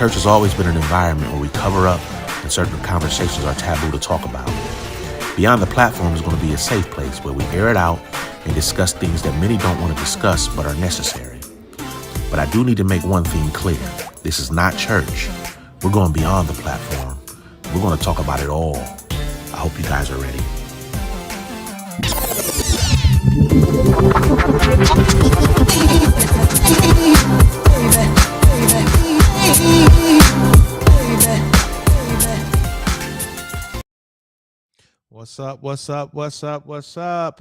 Church has always been an environment where we cover up and certain conversations are taboo to talk about. Beyond the Platform is going to be a safe place where we air it out and discuss things that many don't want to discuss but are necessary. But I do need to make one thing clear. This is not church. We're going beyond the platform. We're going to talk about it all. I hope you guys are ready. What's up? What's up? What's up? What's up?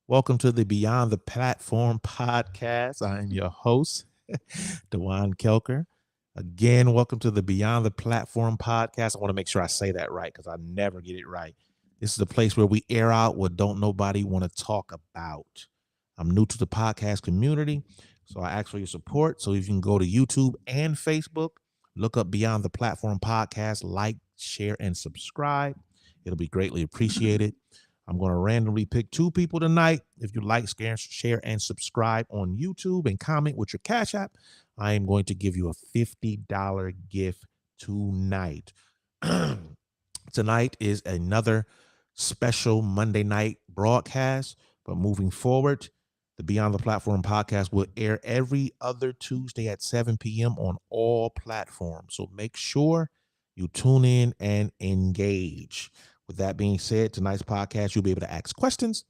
Welcome to the Beyond the Platform podcast. I am your host, Dewan Kelker. Again, welcome to the Beyond the Platform podcast. I want to make sure I say that right because I never get it right. This is a place where we air out what don't nobody want to talk about. I'm new to the podcast community, so I ask for your support. So if you can go to YouTube and Facebook, look up Beyond the Platform podcast, like, share, and subscribe. It'll be greatly appreciated. I'm going to randomly pick 2 people tonight. If you like, share, and subscribe on YouTube and comment with your Cash App, I am going to give you a $50 gift tonight. Tonight is another special Monday night broadcast, but moving forward, the Beyond the Platform podcast will air every other Tuesday at 7 p.m. on all platforms. So make sure you tune in and engage. With that being said, tonight's podcast, you'll be able to ask questions,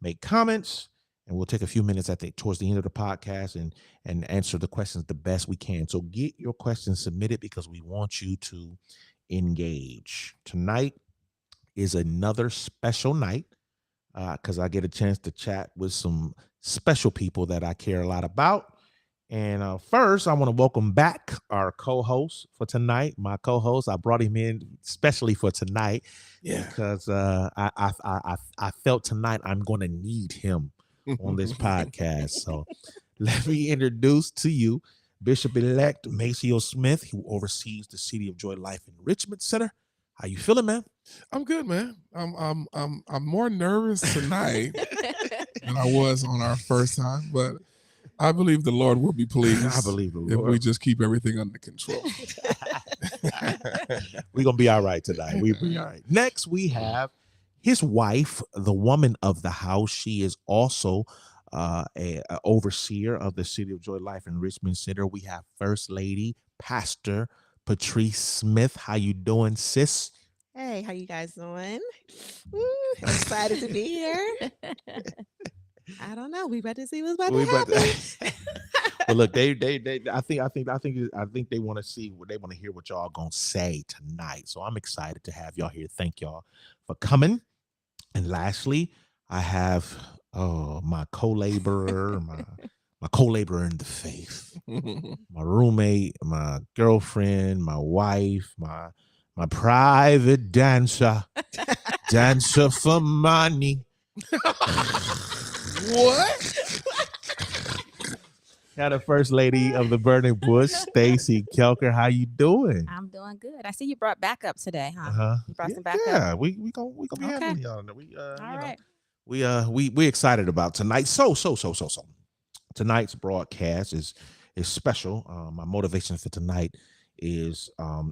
make comments, and we'll take a few minutes towards the end of the podcast and answer the questions the best we can. So get your questions submitted because we want you to engage. Tonight is another special night because I get a chance to chat with some special people that I care a lot about. And first, I want to welcome back our co-host for tonight. My co-host, I brought him in especially for tonight because I felt tonight I'm going to need him on this podcast. So let me introduce to you Bishop-elect Maceo Smith, who oversees the City of Joy Life Enrichment Center. How you feeling, man? I'm good, man. I'm more nervous tonight than I was on our first time, but I believe the Lord will be pleased. I believe the Lord. If we just keep everything under control. We're going to be all right tonight. We'll be all right. Next, we have his wife, the woman of the house. She is also a overseer of the City of Joy Life Enrichment Center. We have First Lady, Pastor Patrice Smith. How you doing, sis? Hey, how you guys doing? Woo, I'm excited to be here. I don't know. We about to see what's about to happen. Well, look, they. I think they want to see what they want to hear what y'all gonna say tonight. So I'm excited to have y'all here. Thank y'all for coming. And lastly, I have my co-laborer, my co-laborer in the faith, my roommate, my girlfriend, my wife, my private dancer for money. What? Got the First Lady of the Burning Bush, Stacy Kelker. How you doing? I'm doing good. I see you brought backup today, huh? You brought some backup. Yeah, we gonna be having y'all. All right. We excited about tonight. So. Tonight's broadcast is special. My motivation for tonight is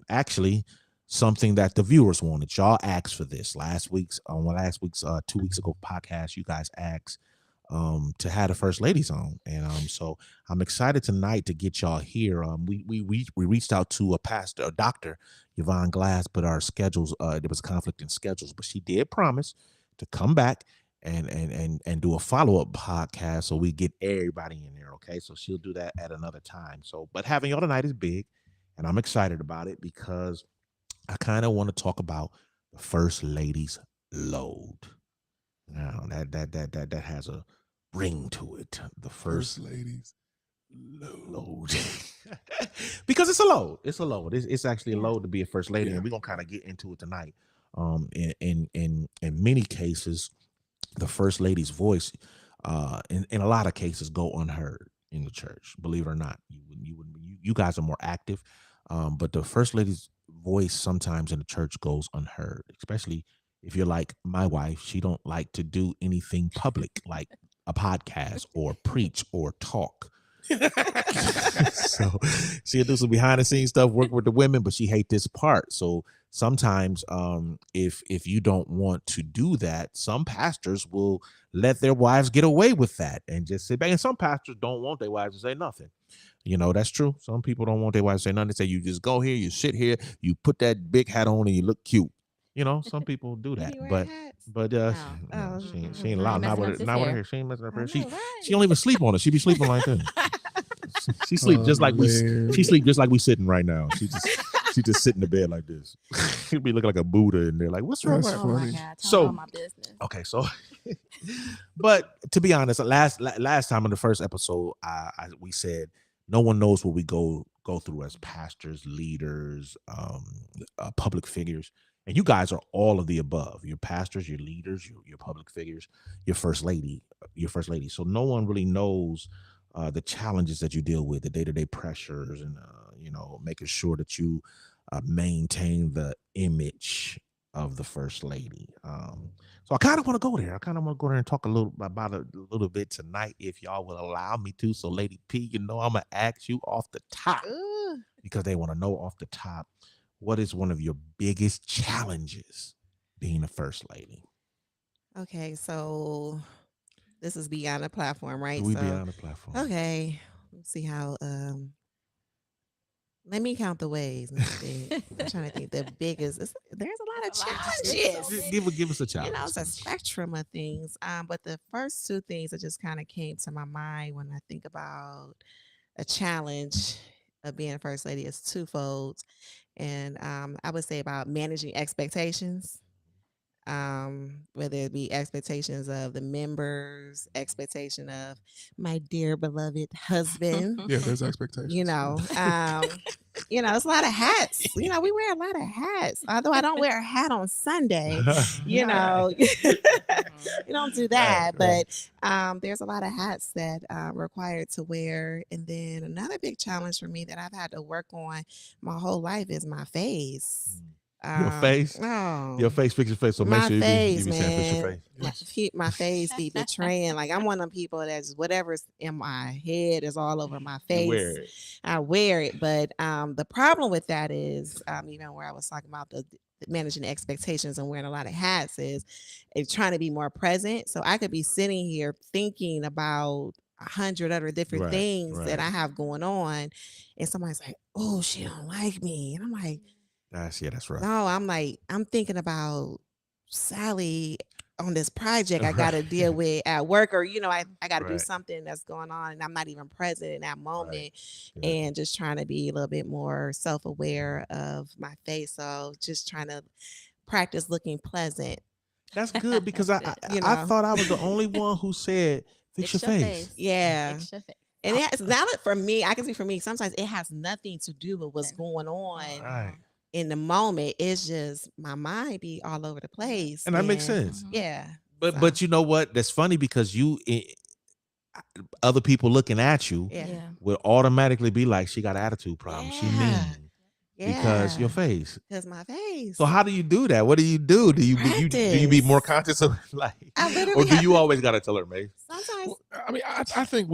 actually something that the viewers wanted. Y'all asked for this last week's 2 weeks ago podcast. You guys asked to have the First Ladies on, and so I'm excited tonight to get y'all here. We reached out to a Dr. Yvonne Glass, but our schedules there was conflict in schedules, but she did promise to come back and do a follow-up podcast so we get everybody in there. Okay, so she'll do that at another time. So, but having y'all tonight is big, and I'm excited about it because I kind of want to talk about the First Lady's load. Now that has a ring to it. The First Lady's load. Because it's a load. It's a load. It's actually a load to be a First Lady, and we're gonna kind of get into it tonight. In many cases, the First Lady's voice, in a lot of cases, go unheard in the church. Believe it or not, you guys are more active, but the First Lady's voice sometimes in the church goes unheard, especially if you're like my wife. She don't like to do anything public like a podcast or preach or talk. So she'll do some behind the scenes stuff, work with the women, but she hate this part. So sometimes if you don't want to do that, some pastors will let their wives get away with that and just sit back. And some pastors don't want their wives to say nothing. That's true. Some people don't want their wives to say nothing. They say you just go here, you sit here, you put that big hat on, and you look cute. Some people do You that, be wearing but hats? no, Oh, she ain't I allowed. ain't Not messing with up her. sis Not with her hair. hair. She ain't messing up her I hair. know, right? She don't even sleep on it. She be sleeping like this. She sleep just like we. Hilarious. She sleep just like we sitting right now. She just sit in the bed like this. She'd be looking like a Buddha in there. Like, what's wrong with That's her? Oh my funny. God. Telling So- all my business. Okay, so, but to be honest, last time in the first episode, we said no one knows what we go through as pastors, leaders, public figures, and you guys are all of the above. You're pastors, you're leaders, you're public figures, your first lady. So no one really knows the challenges that you deal with, the day-to-day pressures, and making sure that you maintain the image of the first lady. So I kind of want to go there. I kind of want to go there and talk a little about a little bit tonight, if y'all will allow me to. So, Lady P, I'm gonna ask you off the top Ooh. because they want to know off the top, what is one of your biggest challenges being a first lady? Okay, so this is beyond the platform, right? We So be on the platform. okay, let's see how. Let me count the ways instead. I'm trying to think the biggest. There's a lot of challenges. Give us a You challenge. know, it's a spectrum of things. But the first two things that just kind of came to my mind when I think about a challenge of being a first lady is twofold, and I would say about managing expectations. Whether it be expectations of the members, expectation of my dear beloved husband, Yeah, there's expectations. it's a lot of hats. We wear a lot of hats. Although I don't wear a hat on Sunday, you don't do that. Right. But there's a lot of hats that required to wear. And then another big challenge for me that I've had to work on my whole life is my face. Your face? Oh, Your face, fix your face. So make my sure you face, be saying fix your man. face. My face be betraying. Like I'm one of them people that's whatever's in my head is all over my You wear face. it. I wear it, but the problem with that is even where I was talking about the managing the expectations and wearing a lot of hats is trying to be more present. So I could be sitting here thinking about 100 other different Right, things that right. I have going on, and somebody's like, "Oh, she don't like me," and I'm like, That's rough. no, I'm thinking about Sally on this project I Right. got to deal with at work, or I got to do Right. something that's going on, and I'm not even present in that moment, Yeah. and just trying to be a little bit more self-aware of my face. So just trying to practice looking pleasant. That's good because I You I know. thought I was the only one who said fix your face. Yeah. Fix your face. And it's now that for me, I can see for me, sometimes it has nothing to do with what's going on Right. in the moment. It's just my mind be all over the place. And that makes sense. Yeah. But you know what? That's funny because other people looking at you Yeah. will automatically be like, she got an attitude problem. She Yeah. mean because your face. Because my face. So how do you do that? What do you do? Do you be more conscious of like, I or literally do have you to- always gotta tell her, May? Sometimes. Well, I mean, I think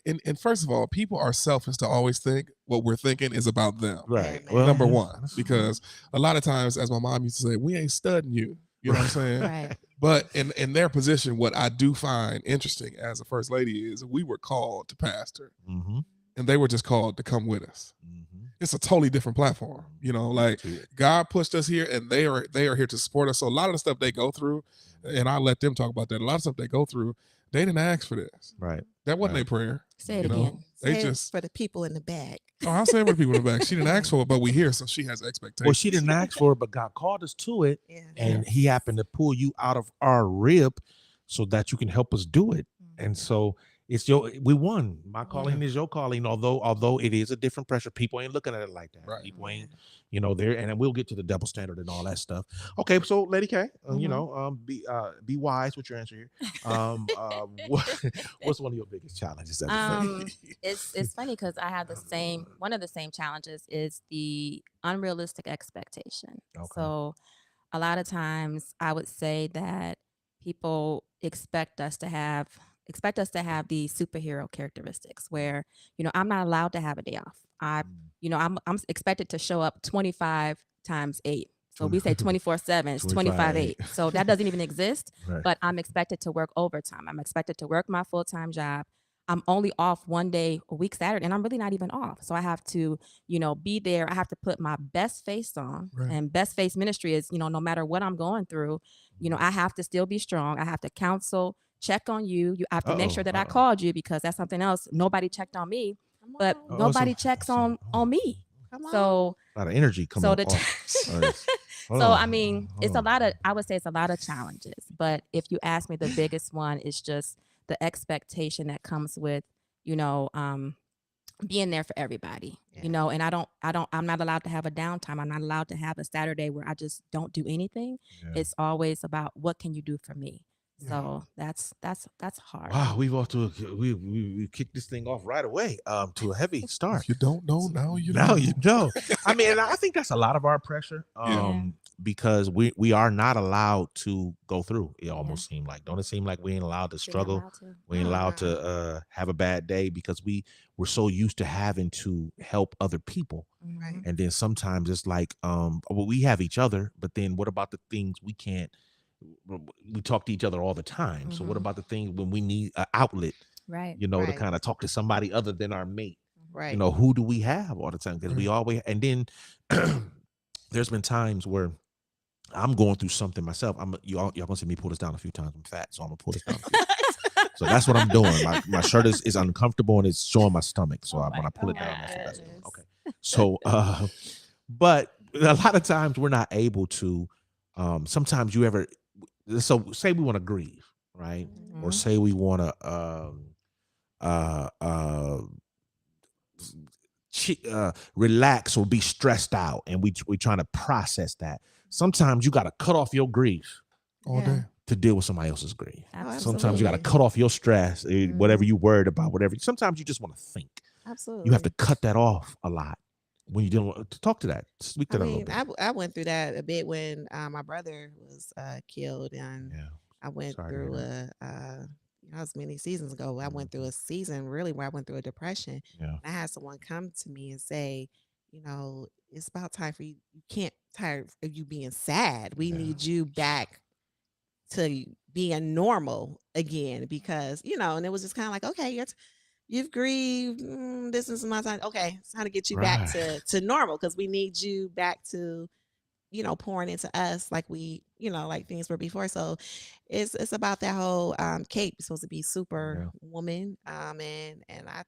and first of all, people are selfish to always think what we're thinking is about them. Right. man. Well, Number yeah. one, because a lot of times, as my mom used to say, we ain't studying you. You know what I'm saying? Right. But in their position, what I do find interesting as a first lady is we were called to pastor, Mm-hmm. and they were just called to come with us. Mm-hmm. It's a totally different platform. Like God pushed us here, and they are here to support us. So a lot of the stuff they go through, and I let them talk about that. A lot of stuff they go through, they didn't ask for this. Right. That wasn't Right. their prayer. Say it You know, again. they Say it just for the people in the back. I'll say it for people in the back. She didn't ask for it, but we here, so she has expectations. Well, she didn't ask for it, but God called us to it, Yeah. and He happened to pull you out of our rib so that you can help us do it. And so we won. My calling is your calling, although it is a different pressure. People ain't looking at it like that. Right. People ain't, there, and we'll get to the double standard and all that stuff. Okay, so Lady K, be wise with your answer here. What's one of your biggest challenges ever? It's funny because I have one of the same challenges is the unrealistic expectation. Okay. So a lot of times I would say that people expect us to have expect us to have these superhero characteristics where, I'm not allowed to have a day off. I'm expected to show up 25 times 8. So we say 24/7, it's 25 8. So that doesn't even exist, Right. but I'm expected to work overtime. I'm expected to work my full-time job. I'm only off one day a week, Saturday, and I'm really not even off. So I have to, be there. I have to put my best face on. Right. And best face ministry is, no matter what I'm going through, I have to still be strong. I have to counsel, check on you. I have to make sure that I called you, because that's something else. Nobody checked on me, Come but on. nobody checks on me. Come on. So A lot of energy coming so off. so I mean, it's a lot of, I would say it's a lot of challenges. But if you ask me, the biggest one is just the expectation that comes with, being there for everybody. Yeah. And I'm not allowed to have a downtime. I'm not allowed to have a Saturday where I just don't do anything. Yeah. It's always about, what can you do for me? Yeah. So that's hard. Wow, we've off to we kicked this thing off right away to a heavy start. If you don't know, now you Now know. you know. I mean, and I think that's a lot of our pressure. Yeah. Because we are not allowed to go through. It Yeah. almost seemed like. Don't it seem like we ain't allowed to We're not struggle? allowed to. We ain't No, allowed to have a bad day because we're so used to having to help other people. Right. And then sometimes it's like, well, we have each other, but then what about the things we can't? We talk to each other all the time. So what Mhm. about the things when we need an outlet, Right. to Right. kind of talk to somebody other than our mate? Right. Who do we have all the time? Because we always, and then there's been times where I'm going through something myself. Y'all gonna see me pull this down a few times. I'm fat, so I'm gonna pull this down. So that's what I'm doing. My shirt is uncomfortable and it's showing my stomach. So when I pull it down, that's what that's doing. Okay. So but a lot of times we're not able to. Sometimes you ever, so say we want to grieve, right? Or Mhm. say we want to relax or be stressed out, and we trying to process that. Sometimes you got to cut off your grief All Yeah. day. to deal with somebody else's grief. Sometimes you got to Absolutely. cut off your stress, whatever Mhm. you worried about, whatever. Sometimes you just want to think. Absolutely. You have to cut that off a lot when you don't talk to that. Speak to I that a little mean, bit. I went through that a bit when my brother was killed, and Yeah. I went Sorry to hear through that. that was many seasons ago. I went through a season really where I went through a depression. Yeah. I had someone come to me and say, it's about time for you. You can't tired of you being sad. We Yeah. need you back to being normal again, because and it was just kind of like, okay, you've grieved. This is my time. Okay, it's time to get you back Right. to normal, because we need you back to pouring into us like like things were before. So it's about that whole cape. It's supposed to be super Yeah. woman. And I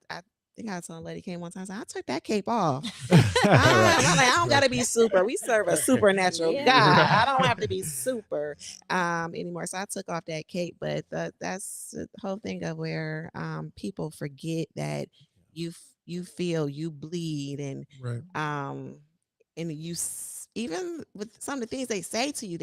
think I saw a lady came one time and said, I took that cape off. I'm like, I don't gotta be super. We serve a supernatural Yeah. God. I don't have to be super anymore. So I took off that cape. But that's the whole thing of where people forget that you feel, you bleed, and Right. even with some of the things they say to you,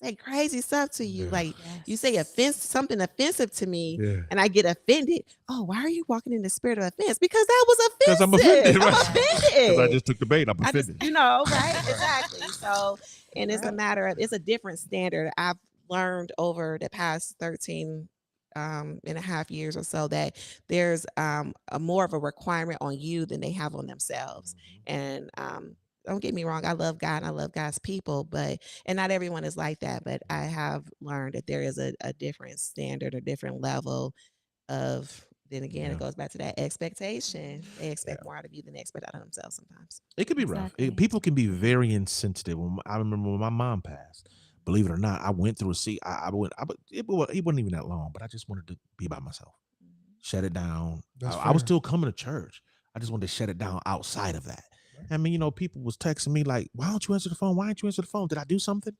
say crazy stuff to you. Yeah. Like, you say something offensive to me, Yeah. and I get offended. Oh, why are you walking in the spirit of offense? Because that was offensive. Because I'm offended, I'm right? offended. Because I just took the bait. I'm I just, offended. right? Exactly. So, and it's a Right. matter of, it's a different standard. I've learned over the past 13 and a half years or so that there's a more of a requirement on you than they have on themselves. And don't get me wrong, I love God and I love God's people, and not everyone is like that. But I have learned that there is a different standard, a different level of, then again, Yeah. it goes back to that expectation. They expect more out of you than they expect out of themselves sometimes. It could be rough. Exactly. People can be very insensitive. I remember when my mom passed. Believe it or not, I went through a seat. It wasn't even that long, but I just wanted to be by myself, shut it down. That's I was fair. still coming to church. I just wanted to shut it down outside of that. I mean, people was texting me like, "Why don't you answer the phone? Why didn't you answer the phone? Did I do something?"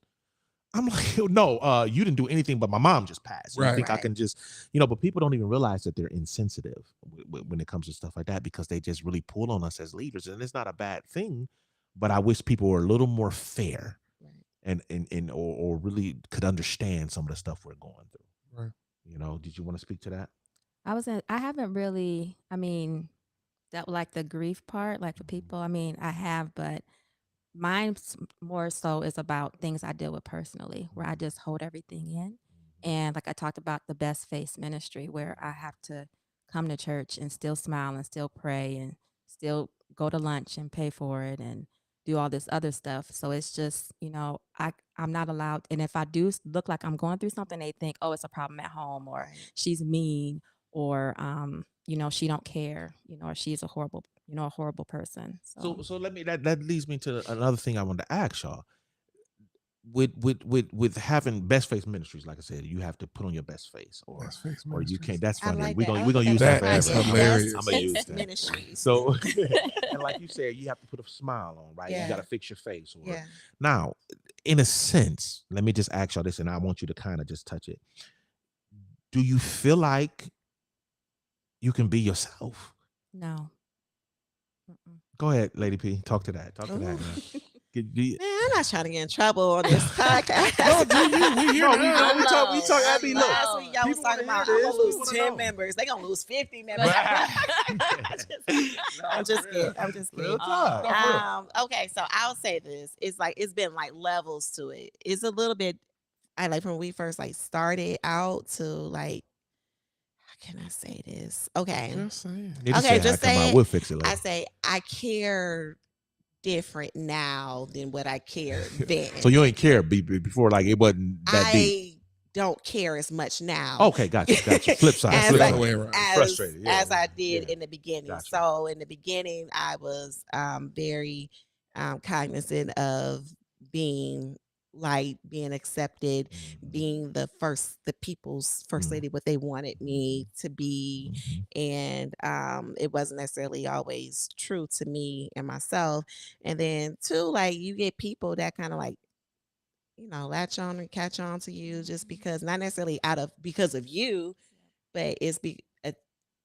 I'm like, no, you didn't do anything, but my mom just passed. You Right. think I Right. can just, but people don't even realize that they're insensitive when it comes to stuff like that, because they just really pull on us as leaders, and it's not a bad thing. But I wish people were a little more fair Right. or really could understand some of the stuff we're going through. Right. Did you want to speak to that? I haven't really, I mean, that like the grief part, like for people, I mean, I have, but mine more so is about things I deal with personally, where I just hold everything in. And like I talked about the best face ministry, where I have to come to church and still smile and still pray and still go to lunch and pay for it and do all this other stuff. So it's just, I'm not allowed. And if I do look like I'm going through something, they think, oh, it's a problem at home, or Right. she's mean, or she don't care, or she's a horrible person. So let me that leads me to another thing I wanted to ask y'all. With having best face ministries, like I said, you have to put on your best face, or Best face or you ministries. can't. That's I funny. like We're that. gonna use That that is forever. hilarious. I'm gonna use Face that. ministries. So, and like you said, you have to put a smile on, right? Yeah. You got to fix your face. Or, Yeah. Now, in a sense, let me just ask y'all this, and I want you to kind of just touch it. Do you feel like you can be yourself? No. Mm-mm. Go ahead, Lady P. Talk to that. Ooh. Man. Man, I'm not trying to get in trouble on this podcast. No, do you? We here No, now. we talk. I mean, look, Last week y'all was people talking wanna about hear I'm this. gonna We lose wanna 10 know. members. They gonna lose 50 members. I'm just kidding. I'm just kidding. Real talk. Okay, so I'll say this. It's been like levels to it. It's a little bit I like from when we first like started out to like how can I say this? Okay. Just saying. Yeah, Okay, just just say, say it. it. We'll fix it I later. say I care different now than what I cared then. So you ain't care before, like it wasn't that deep. I don't care as much now. Okay, gotcha. Flip side. As Flip I- Flip side. the way around. Frustrated, yeah. as I did Yeah. in the beginning. Gotcha. So in the beginning, I was very cognizant of being liked, being accepted, being the people's first lady, what they wanted me to be. And it wasn't necessarily always true to me and myself. And then too, like you get people that kind of like, latch on and catch on to you just because, not necessarily because of you, but it's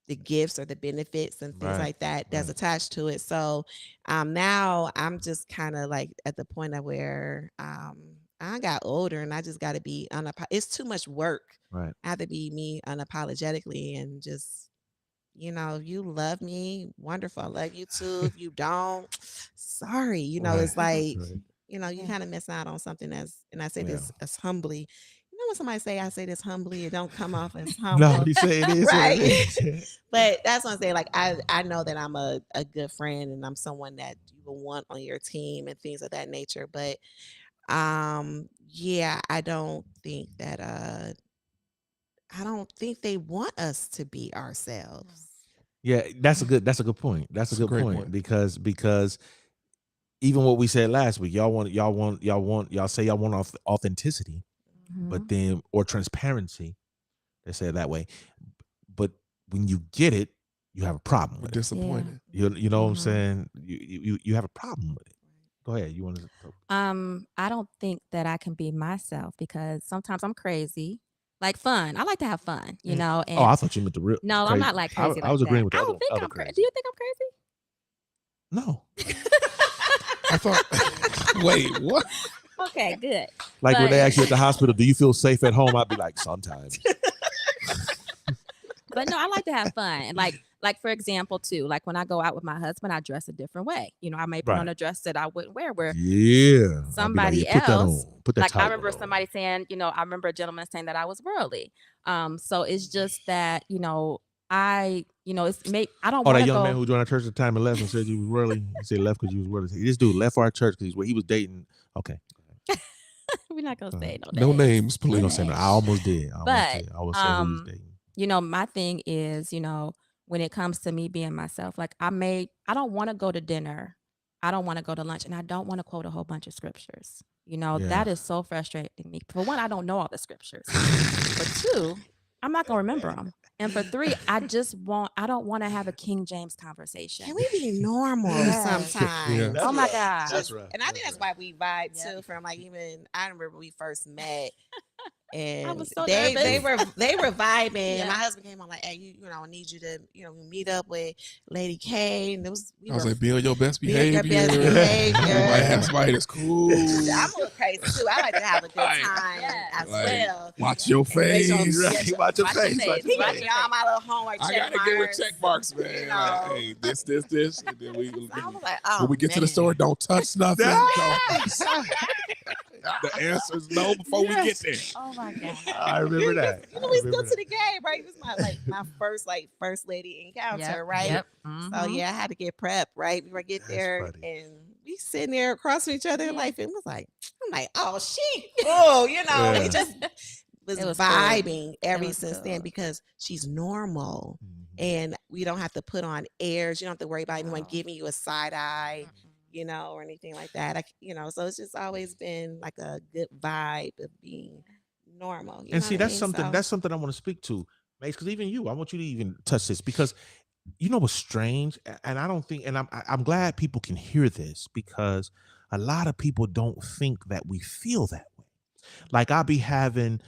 the gifts or the benefits and things Right, like that that's right. attached to it. So now I'm just kind of like at the point of where I got older and I just got to be it's too much work. Right. I have to be me unapologetically and just, if you love me, wonderful. I love you too. If you don't, sorry. Right, It's like, right. you kind of miss out on something and I say Yeah. this as humbly. When somebody say I say this humbly, it don't come off as humble. No, you say it is Right. what it is. But that's what I'm saying. Like I know that I'm a good friend and I'm someone that you will want on your team and things of that nature. But yeah, I don't think they want us to be ourselves. Yeah, that's a good point. That's a good great point, point. because even what we said last week, y'all say y'all want authenticity, but then or transparency. They say it that way. But when you get it, you have a problem We're with it. disappointed. You know what I'm saying? You have a problem with it. Go ahead. You want to talk? I don't think that I can be myself because sometimes I'm crazy. Like fun. I like to have fun, And Oh, I thought you meant the real. no, crazy. I'm not like crazy. I was like agreeing that. with the I other, don't think other I'm crazy. crazy. Do you think I'm crazy? No. I thought. Wait, what? Okay, good. Like when they But- ask you at the hospital, do you feel safe at home? I'd be like, sometimes. But no, I like to have fun. And like for example, too, like when I go out with my husband, I dress a different way. I may put Right. on a dress that I wouldn't wear where Yeah. I'd be somebody like, yeah, put that else, on. Put that like I tight remember one on. somebody saying, I remember a gentleman saying that I was worldly. So it's just that, I don't Oh, want that to young go. man who joined our church at the time and left and said you was worldly. He said left because you was worldly. This dude left our church because he was dating. Okay. We're not gonna say No names. names, We please. gonna say no. I almost did. I But, almost said who he was dating. My thing is, when it comes to me being myself, like I don't want to go to dinner. I don't want to go to lunch and I don't want to quote a whole bunch of scriptures. Yeah. That is so frustrating me. For one, I don't know all the scriptures. For two, I'm not going to remember them. And for three, I don't want to have a King James conversation. Can we be normal Yes. sometimes? Yeah. Oh my God. That's right. And I think that's why we vibe Yep. too. From like even I remember when we first met, and was so they nervous. were vibing. And Yeah. my husband came on like, "Hey, I need you to meet up with Lady K." And I was like, be on your best be on your behavior. best You behavior. might have somebody that's cool. I'm a little crazy too. I like to have a good Like- time as Like, well. Watch your Make sure- face. Right. Watch your face. He Watch gave your me face. all my little homework I check gotta give marks. her check marks, man. You Like, know. hey, this, and then we So I was like, oh, when we get to the man. store, don't touch nothing. Don't- The answer is no before we get there. Oh my God. I remember that. You know, we still to the game, right? It was my first lady encounter, Yep, right? yep. So Mhm. yeah, I had to get prepped, right? Before I get That's there, funny. and we sitting there across from each other, Yeah. like it was like, I'm like, oh shit, oh, you know, Yeah. it just was, It was cool. vibing ever was since then cool. because she's normal. Mhm. And we don't have to put on airs. You don't have to worry about anyone No. giving you a side eye, Mm-mm. you know, or anything like that. So it's just always been like a good vibe of being normal. You And know see, what I that's mean? something. So, That's something I want to speak to, Mace. Because even you, I want you to even touch this because you know what's strange, and I don't think, and I'm glad people can hear this because a lot of people don't think that we feel that way. Like I'll be having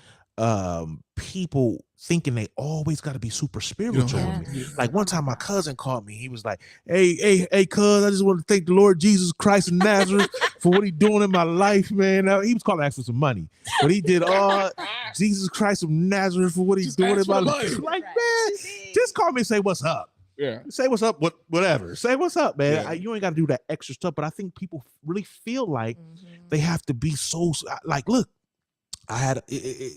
people thinking they always got to be super spiritual Yeah. with me. Yes. Like one Oh my time my God. cousin called me. He was like, hey, cuz, I just want to thank the Lord Jesus Christ of Nazareth for what he doing in my life, man. Now, he was calling asking for some money, but he did all Jesus Christ of Nazareth for what he's Just doing in ask my for the life. money. Like, Right. man, just call me and say what's up. Yeah. Say what's up, whatever. Say what's up, man. Yeah. You ain't got to do that extra stuff, but I think people really feel like Mhm. they have to be so like, look, I had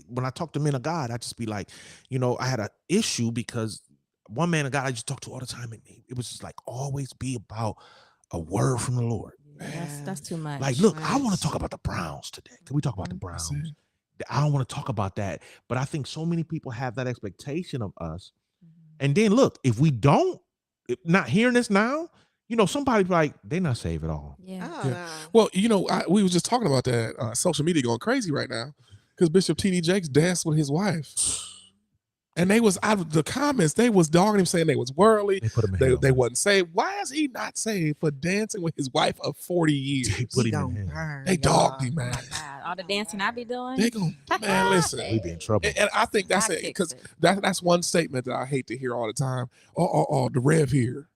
when I talk to men of God, I just be like, I had an issue because one man of God I just talk to all the time, and it was just like always be about a word from the Lord. That's too much. Like, look, I want much. to talk about the Browns today. Can we talk about the That's Browns? it. I don't want to talk about that, but I think so many people have that expectation of us. Mhm. And then look, if we don't, not hearing this now, somebody like they're not saved at all. Yeah. oh, Yeah. no. Well, we was just talking about that. Social media going crazy right now because Bishop T.D. Jakes danced with his wife. And they was out of the comments, they was dogging him, saying they was worldly. They put him in They hell. wasn't saved. Why is he not saved for dancing with his wife of 40 years? They put He him gonna in hell. burn. They dogged him, Oh man. my God. All the dancing I be doing. They gonna, man, listen. We be in trouble. And I think that's I it, fix because it. that's one statement that I hate to hear all the time. Oh, the Rev here.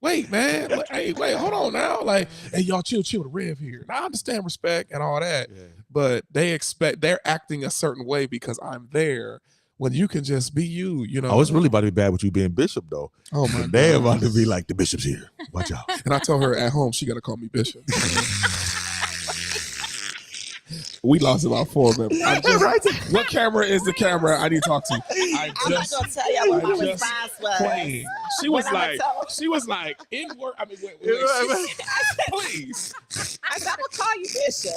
Wait, man. Hey, wait, hold on now. Like, hey, y'all chill, the Rev here. Now, I understand respect and all that, but they're acting a certain way because I'm there when you can just be you, Oh, it's really about to be bad with you being bishop, though. Oh my They're God. about to be like, the bishop's here. Watch out. And I tell her at home she got to call me Bishop. We lost about 4 members. What camera is the camera I need to talk to? I'm not gonna tell you what my I just response was. playing. She When was I'ma like, tell- she was like, in work. I mean, wait, please. I said, I'm gonna call you Bishop.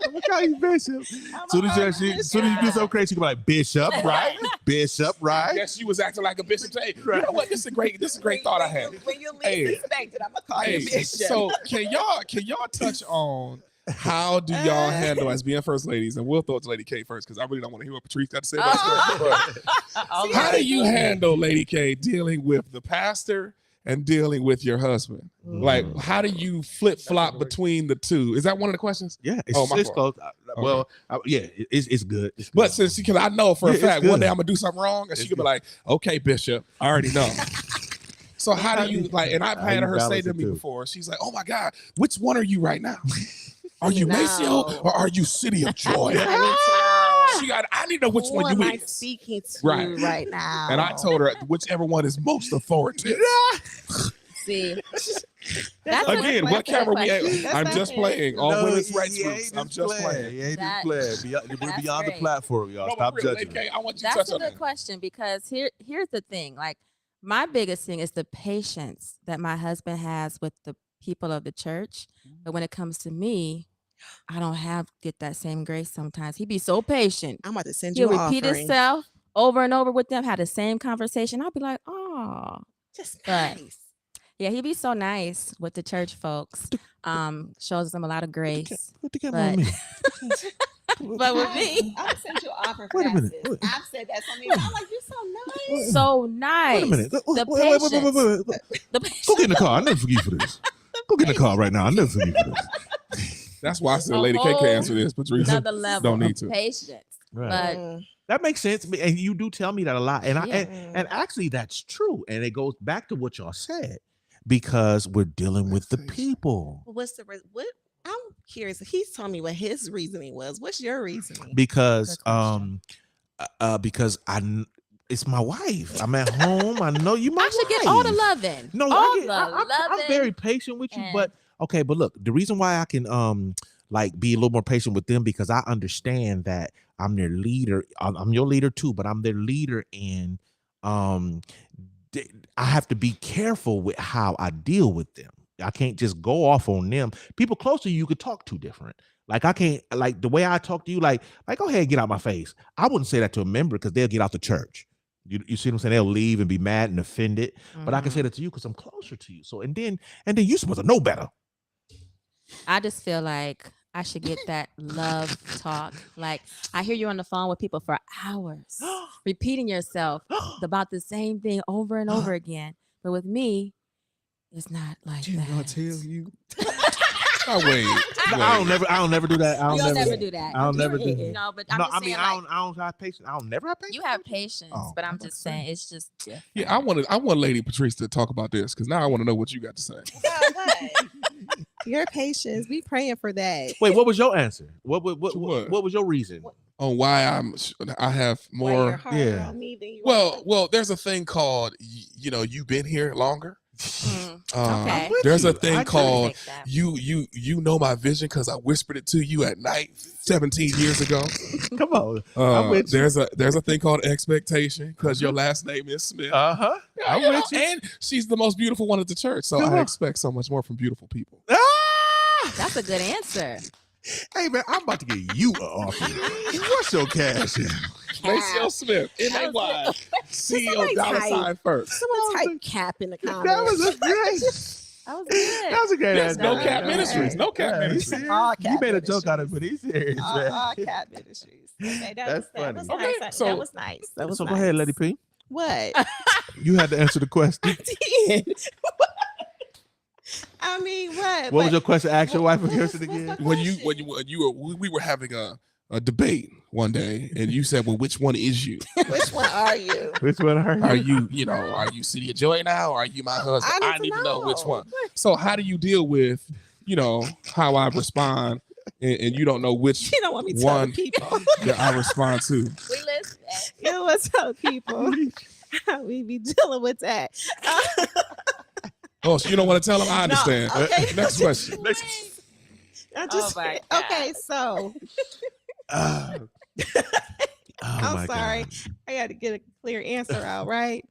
I'm gonna call you bishop. Soon as you get so crazy, you can be like, Bishop, right? Bishop, right? Yes, she was acting like a bishop. Hey, you know what? This is a great thought I had. When you least Hey. expect it, I'm gonna call Hey, you Bishop. so can y'all touch on how do y'all handle as being first ladies? And we'll throw it to Lady K first because I really don't want to hear what Patrice got to say about that. But how do you handle, Lady K, dealing with the pastor and dealing with your husband? Like, how do you flip flop between the two? Is that one of the questions? Yeah, Oh, my it's fault. close. Well, it's good. It's good. But since because I know for a Yeah, it's fact one good. day I'm gonna do something wrong, and she could be like, "Okay, Bishop, I already know." So how do you like? And I've How had you her say balance to it me too. before. She's like, "Oh my God, which one are you right now? Are you No. Maceo or are you City of Joy?" I need to know. I need to know which Who one am you I is. speaking to Right. right now? And I told her whichever one is most authoritative. See, Again, what camera we at? That's I'm not just it. playing. All No, women's he rights ain't groups. I'm just playing. He ain't That- just playing. We're that's beyond the great. platform, y'all. No, Stop but really, judging. Lady K, I want you to that's touch a on good that. question because here's the thing. Like my biggest thing is the patience that my husband has with the people of the church. But when it comes to me, I don't get that same grace sometimes. He be so patient. I'm about to send you He'll an repeat offering. himself over and over with them, have the same conversation. I'll be like, oh. Just But- nice. Yeah, he be so nice with the church folks. Shows them a lot of grace. Put the camera on But- me. But with me, I'm gonna send you an offer for Wait a minute. passes. I've said that so many times. I'm like, you're so nice. so nice. Wait a minute. The Wait. patience. The Go get in the car. I'll never forgive you for this. Go get in the car right now. I'll never forgive you for this. That's why I said A Lady K whole can't answer this, Patrice. Another level Don't need of to. patience. Right. But Mm. That makes sense. And you do tell me that a lot. And Yeah. and actually that's true. And it goes back to what y'all said. Because we're dealing with the people. Well, what's the what? I'm curious. He's telling me what his reasoning was. What's your reasoning? Because Good question. because it's my wife. I'm at home. I know you my I should wife. get all the loving. No, all I'm very patient with you, and- but okay, but look, the reason why I can like be a little more patient with them because I understand that I'm their leader. I'm your leader too, but I'm their leader, and I have to be careful with how I deal with them. I can't just go off on them. People close to you could talk to different. Like I can't, like the way I talk to you, like go ahead and get out my face. I wouldn't say that to a member because they'll get out the church. You see what I'm saying? They'll leave and be mad and offended. But I can say that to you because I'm closer to you. So and then you're supposed to know better. I just feel like I should get that love talk. Like I hear you on the phone with people for hours, repeating yourself about the same thing over and over again. But with me, it's not like that. I tell you. Oh, wait. I don't never do that. You'll never do that. I'll never do that. No, but I'm just saying, I don't have patience. I'll never have patience. You have patience, but I'm just saying it's just different. Yeah, I want Lady Patrice to talk about this because now I want to know what you got to say. Your patience. We praying for that. Wait, what was your answer? What was your reason? On why I have more. Yeah. Well, there's a thing called you've been here longer. Okay. There's a thing called you know my vision because I whispered it to you at night 17 years ago. Come on. There's a thing called expectation because your last name is Smith. I'm with you. And she's the most beautiful one at the church, so I expect so much more from beautiful people. That's a good answer. Hey man, I'm about to get you an offer. What's your cash? Maceo Smith, MAY, CEO $sign first. Someone type cap in the comments. That was a great. That was good. That was a great Yes, answer. no cap ministries. No cap ministries. You made a joke out of it, but he's serious, man. All cap ministries. Okay, That's funny. That was Okay, nice. so- That was nice. That was So nice. go ahead, Lady P. What? You had to answer the question. I did. I mean, what? What was your question? Ask your wife a question again. We were having a debate one day, and you said, "Well, which one is you? Which one are you? Which one Are you City of Joy now, or are you my husband? I need to know which one." So, how do you deal with, how I respond, and you don't know which You don't want me telling one people. that I respond to? We listen. You don't want to tell people. We be dealing with that. Oh, so you don't want to tell them? I understand. No, okay. Next question. I just, my God. okay, so Oh I'm my sorry. God. I got to get a clear answer out, right?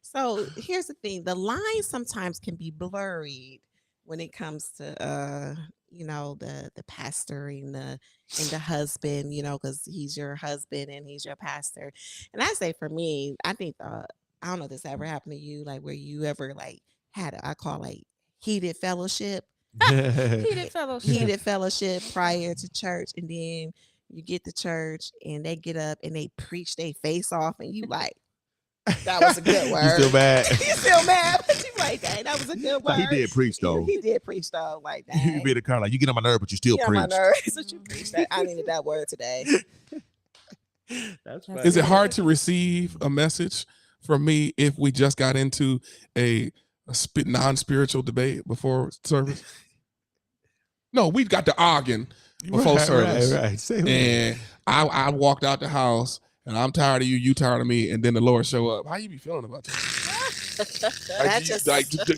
So here's the thing: the lines sometimes can be blurred when it comes to the pastoring and the husband, because he's your husband and he's your pastor. And I say for me, I think I don't know if this ever happened to you, like where you ever like had I call like heated fellowship. Heated fellowship. Heated fellowship prior to church, and then you get to church and they get up and they preach their face off, and you like, that was a good word. You still mad? You still mad, but you like that. That was a good word. He did preach though. He did preach though, like that. You be the kind of like you get on my nerve, but you still Get on my preach. nerves, but you preach that. I needed that word today. That's Is it hard to receive a message from me if we just got into a non-spiritual debate before service? No, we got to arguing before service. Right. Say And I walked out the house and I'm tired of you, you tired of me, and then the Lord show up. How you be feeling about that?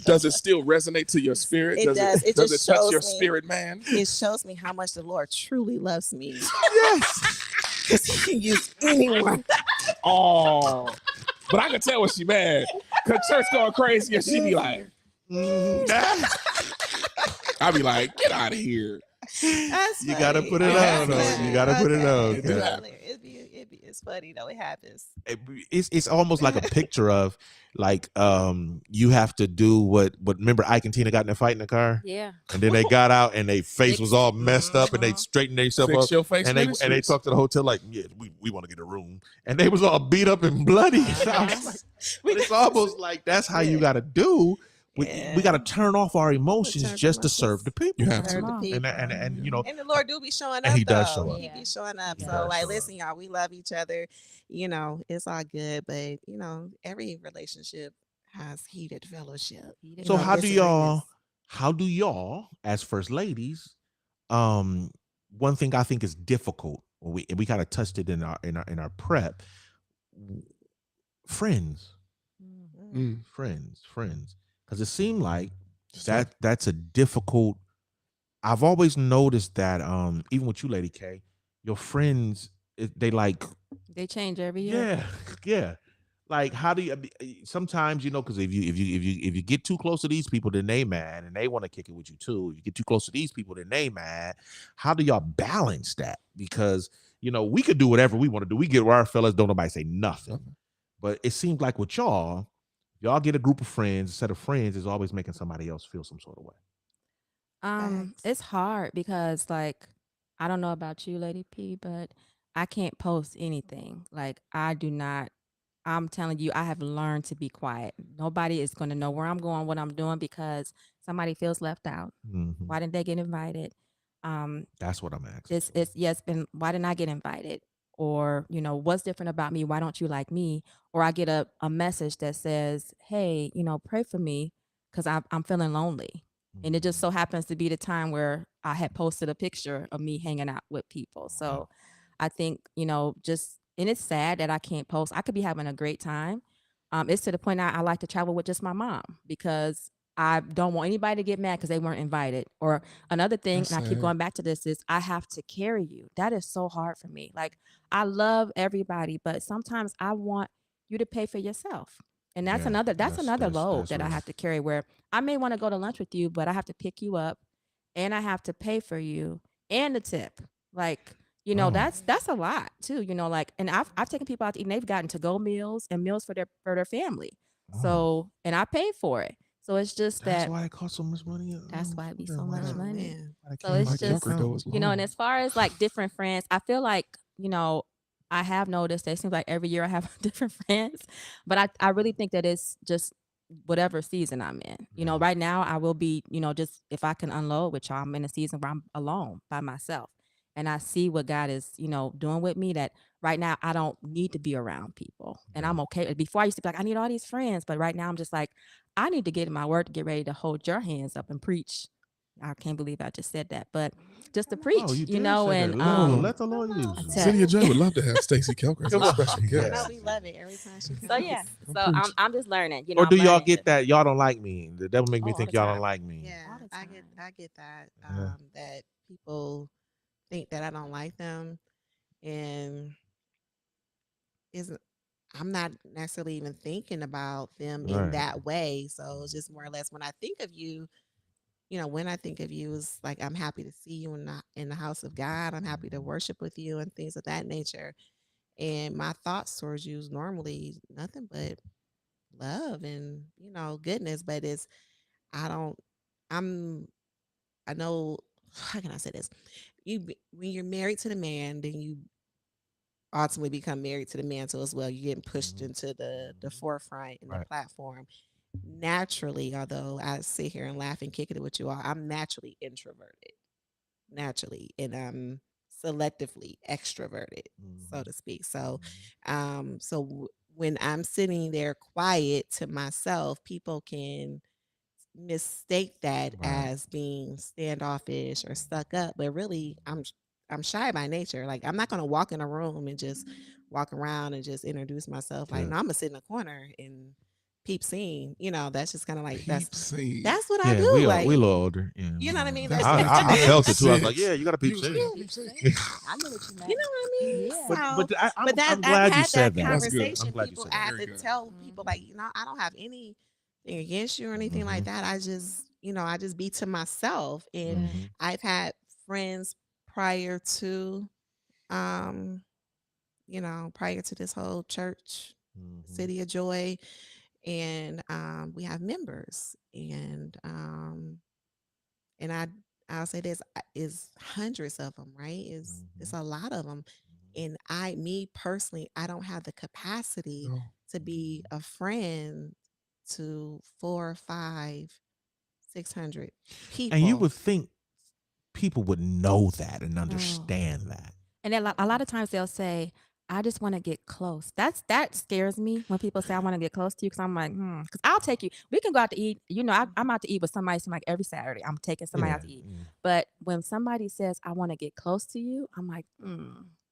Does it still resonate to your spirit? It does. It does just it touch shows your me. spirit, man? It shows me how much the Lord truly loves me. Yes. Because he can use anyone. Oh, but I can tell when she mad because church going crazy and she be like, I be like, get out of here. That's You gotta funny. put it That's on, though. funny. You gotta put it on. It's Yeah. hilarious. It's funny though. It happens. It's almost like a picture of like you have to do what remember Ike and Tina got in a fight in the car, Yeah. and then they got out and their face was all messed up and they straightened themselves Fix up. your face And they ministries. talked to the hotel like, yeah, we want to get a room, and they was all beat up and bloody. I was like, but it's almost like that's how you got to do. We got to turn off our emotions Turn just to emotions. serve the people. You have Serve to. the people. And And the Lord do be showing up. And he does though. show up. He be showing up. He So does like, show up. listen, y'all, we love each other. It's all good, but every relationship has heated fellowship. So how do disagreements. y'all as first ladies? One thing I think is difficult. We kind of touched it in our prep. Friends, friends, because it seemed like that's a difficult I've always noticed that even with you, Lady K, your friends they like They change every year. yeah yeah. Like how do you? Sometimes because if you get too close to these people, then they mad and they want to kick it with you too. If you get too close to these people, then they mad. How do y'all balance that? Because we could do whatever we want to do. We get where our fellas don't nobody say nothing. But it seems like with y'all get a group of friends, a set of friends is always making somebody else feel some sort of way. Facts. It's hard because like I don't know about you, Lady P, but I can't post anything. Like I do not. I'm telling you, I have learned to be quiet. Nobody is going to know where I'm going, what I'm doing because somebody feels left out. Mhm. Why didn't they get invited? Um, That's what I'm asking. it's yes, been why didn't I get invited? Or, what's different about me? Why don't you like me? Or I get a message that says, hey, pray for me because I'm feeling lonely. And it just so happens to be the time where I had posted a picture of me hanging out with people. So I think, just, and it's sad that I can't post. I could be having a great time. It's to the point I like to travel with just my mom because I don't want anybody to get mad because they weren't invited. Or another thing, That's and I keep sad. going back to this, is I have to carry you. That is so hard for me. Like, I love everybody, but sometimes I want you to pay for yourself. And that's Yeah, another load that's that I real. have to carry where I may want to go to lunch with you, but I have to pick you up and I have to pay for you and the tip. Like, Oh. that's a lot too, like, and I've taken people out to eat and they've gotten to go meals and meals for their family. Oh. So, and I paid for it. So it's just That's that why it costs so much money. that's why it be so much Oh money. man. So it's Like just, Kelker though, it's and long. as far as like different friends, I feel like, I have noticed that it seems like every year I have different friends, but I really think that it's just whatever season I'm in. Right now I will be, just if I can unload with y'all, I'm in a season where I'm alone by myself. And I see what God is, doing with me that right now I don't need to be around people. And I'm okay. Before I used to be like, I need all these friends. But right now I'm just like, I need to get in my word to get ready to hold your hands up and preach. I can't believe I just said that, but just to preach, Oh, you did say and that. Lord, let the Lord use I you. tell City of Joy would love to have Stacey Kelker as a special I guest. know we love it every time she comes. so yeah, Come so preach. I'm just learning, Or do I'm y'all learning get that y'all don't like me? The devil make me all the think y'all don't time. like me. Yeah, All the I time. get that. Yeah. That people think that I don't like them, and isn't I'm not necessarily even thinking about them in Right. that way. So it's just more or less when I think of you, when I think of you, is like I'm happy to see you in the house of God. I'm happy to worship with you and things of that nature. And my thoughts towards you is normally nothing but love and goodness. But it's I don't I'm I know how can I say this? When you're married to the man, then you ultimately become married to the mantle as well. You're getting pushed Mhm. into the forefront and the Right. platform. Naturally, although I sit here and laugh and kick it with you all, I'm naturally introverted, naturally, and I'm selectively extroverted, so Mhm. to speak. So, when I'm sitting there quiet to myself, people can mistake that Right. as being standoffish or stuck up, but really I'm shy by nature. Like I'm not gonna walk in a room and just walk around and just introduce myself. Like Yeah. no, I'm gonna sit in a corner and peep scene. That's just kind of like Peep scene. that's what I Yeah, do. we a Like little older. Yeah. you know what I mean? That's That's what I felt it too. I was makes like, yeah, you got to peep sense. scene. You Peep was like, scene. I knew what you meant. you know what I mean? Yeah. So, But that I'm I've glad you had said that that. That's good. conversation. I'm glad you People, said I that. have Very to good. tell people like, I don't have anything against you or anything like Mhm. that. I just, I just be to myself. And Yeah. Mhm. I've had friends prior to, um, prior to this whole church, Mhm. City of Joy, and we have members, and I'll say this is hundreds of them, right? It's Mhm. a lot of them, and me personally, I don't have the capacity No. to be a friend to 4, 5, 600 And you people. would think people would know that and Oh. understand that. And then a lot of times they'll say, I just want to get close. That scares me when people say I want to get close to you because I'm like, because I'll take you. We can go out to eat. I'm out to eat with somebody. Seem like every Saturday I'm taking somebody Yeah. out to eat. Yeah. But when somebody says I want to get close to you, I'm like,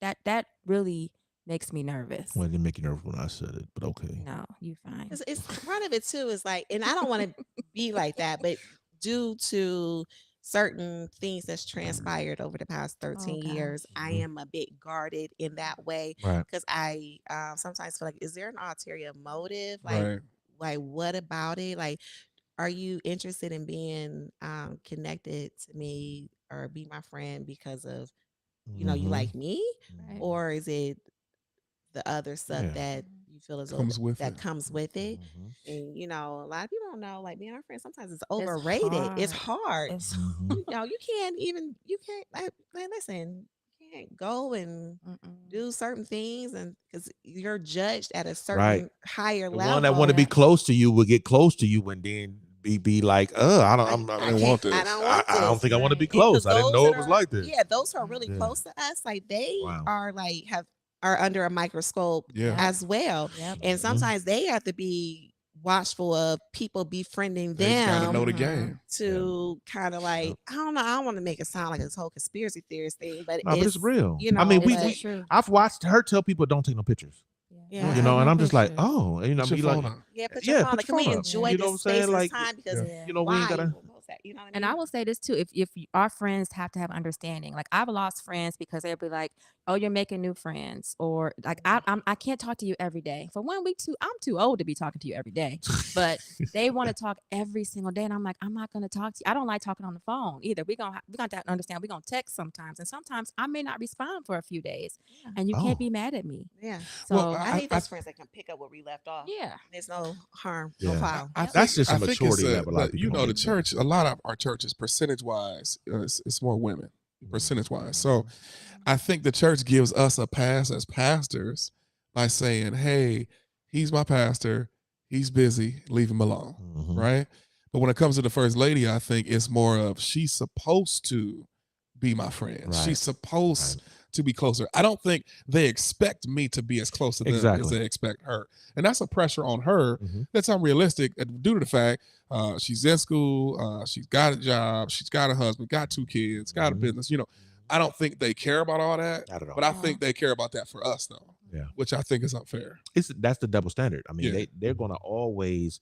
that really makes me nervous. Well, it didn't make you nervous when I said it, but okay. No, you fine. It's part of it too. Is like, and I don't want to be like that, but due to certain things that's transpired over the past 13 gosh. years, I am a bit guarded in that way Right. because I sometimes feel like, is there an ulterior motive? Right. Like what about it? Like, are you interested in being connected to me or be my friend because of, you know, you Mhm. like me, Right. or is it the other stuff Yeah. that you feel as though Comes with that it. comes with it? Mhm. And you know, a lot of people don't know, like being our friend sometimes it's It's overrated. It's hard. hard. It's Mhm. You know, you can't like listen, you can't go and mm-mm. do certain things, and because you're judged at a Right. certain higher The level. one that want to be close to you will get close to you and then be like, I don't, Like, I don't want I this. don't want I don't this. think I want to be Right. close. Because I didn't those know that it was are, like this. yeah, those who are really Mm-hmm. Yeah. close to us, like they Wow. are are under a microscope Yeah. as well. Yep. And Mhm. sometimes they have to be watchful of people befriending They gotta know them the Mhm. game. to kind of like, Yep. I don't know, I don't want to make it sound like this whole conspiracy theorist thing, but No, but it's real. you know, I mean, It's the but truth. I've watched her tell people don't take no pictures. yeah. You know, Take and no I'm just like, pictures. oh, you know, Put your be like, phone on. Yeah, put your yeah, phone. put Like, can your we phone up. enjoy You know what I'm this saying? space, this Like, time? Because Yeah. you know, we ain't why gotta. post that? You know what I And mean? I will say this too: our friends have to have understanding. Like I've lost friends because they'll be like, "Oh, you're making new friends," or like, I can't talk to you every day. For one week, I'm too old to be talking to you every day. But they want to talk every single day, and I'm like, I'm not going to talk to you. I don't like talking on the phone either. We gonna have to understand. We're gonna text sometimes, and sometimes I may not respond for a few days, Yeah. and you Oh. can't be mad at me. Yeah. So Well, I need those friends that can pick up where we left off. yeah, There's no harm, no Yeah. foul. I Yep. That's think just a I think it's maturity level a lot of but people you don't know the get. church. A lot of our churches, percentage wise, it's more women. Percentage wise, so I think the church gives us a pass as pastors by saying, "Hey, he's my pastor. He's busy. Leave him alone." Mhm. Right. But when it comes to the first lady, I think it's more of she's supposed to be my friend. Right. She's supposed to be closer. I don't think they expect me to be as close to them as Exactly. they expect her. And that's a pressure on her Mhm. that's unrealistic due to the fact she's in school, she's got a job, she's got a husband, got 2 kids, got a Mhm. business. You know, I don't think they care about all that, Not at all. but I think they care about that for us though, Yeah. which I think is unfair. That's the double standard. I mean, Yeah. they're gonna always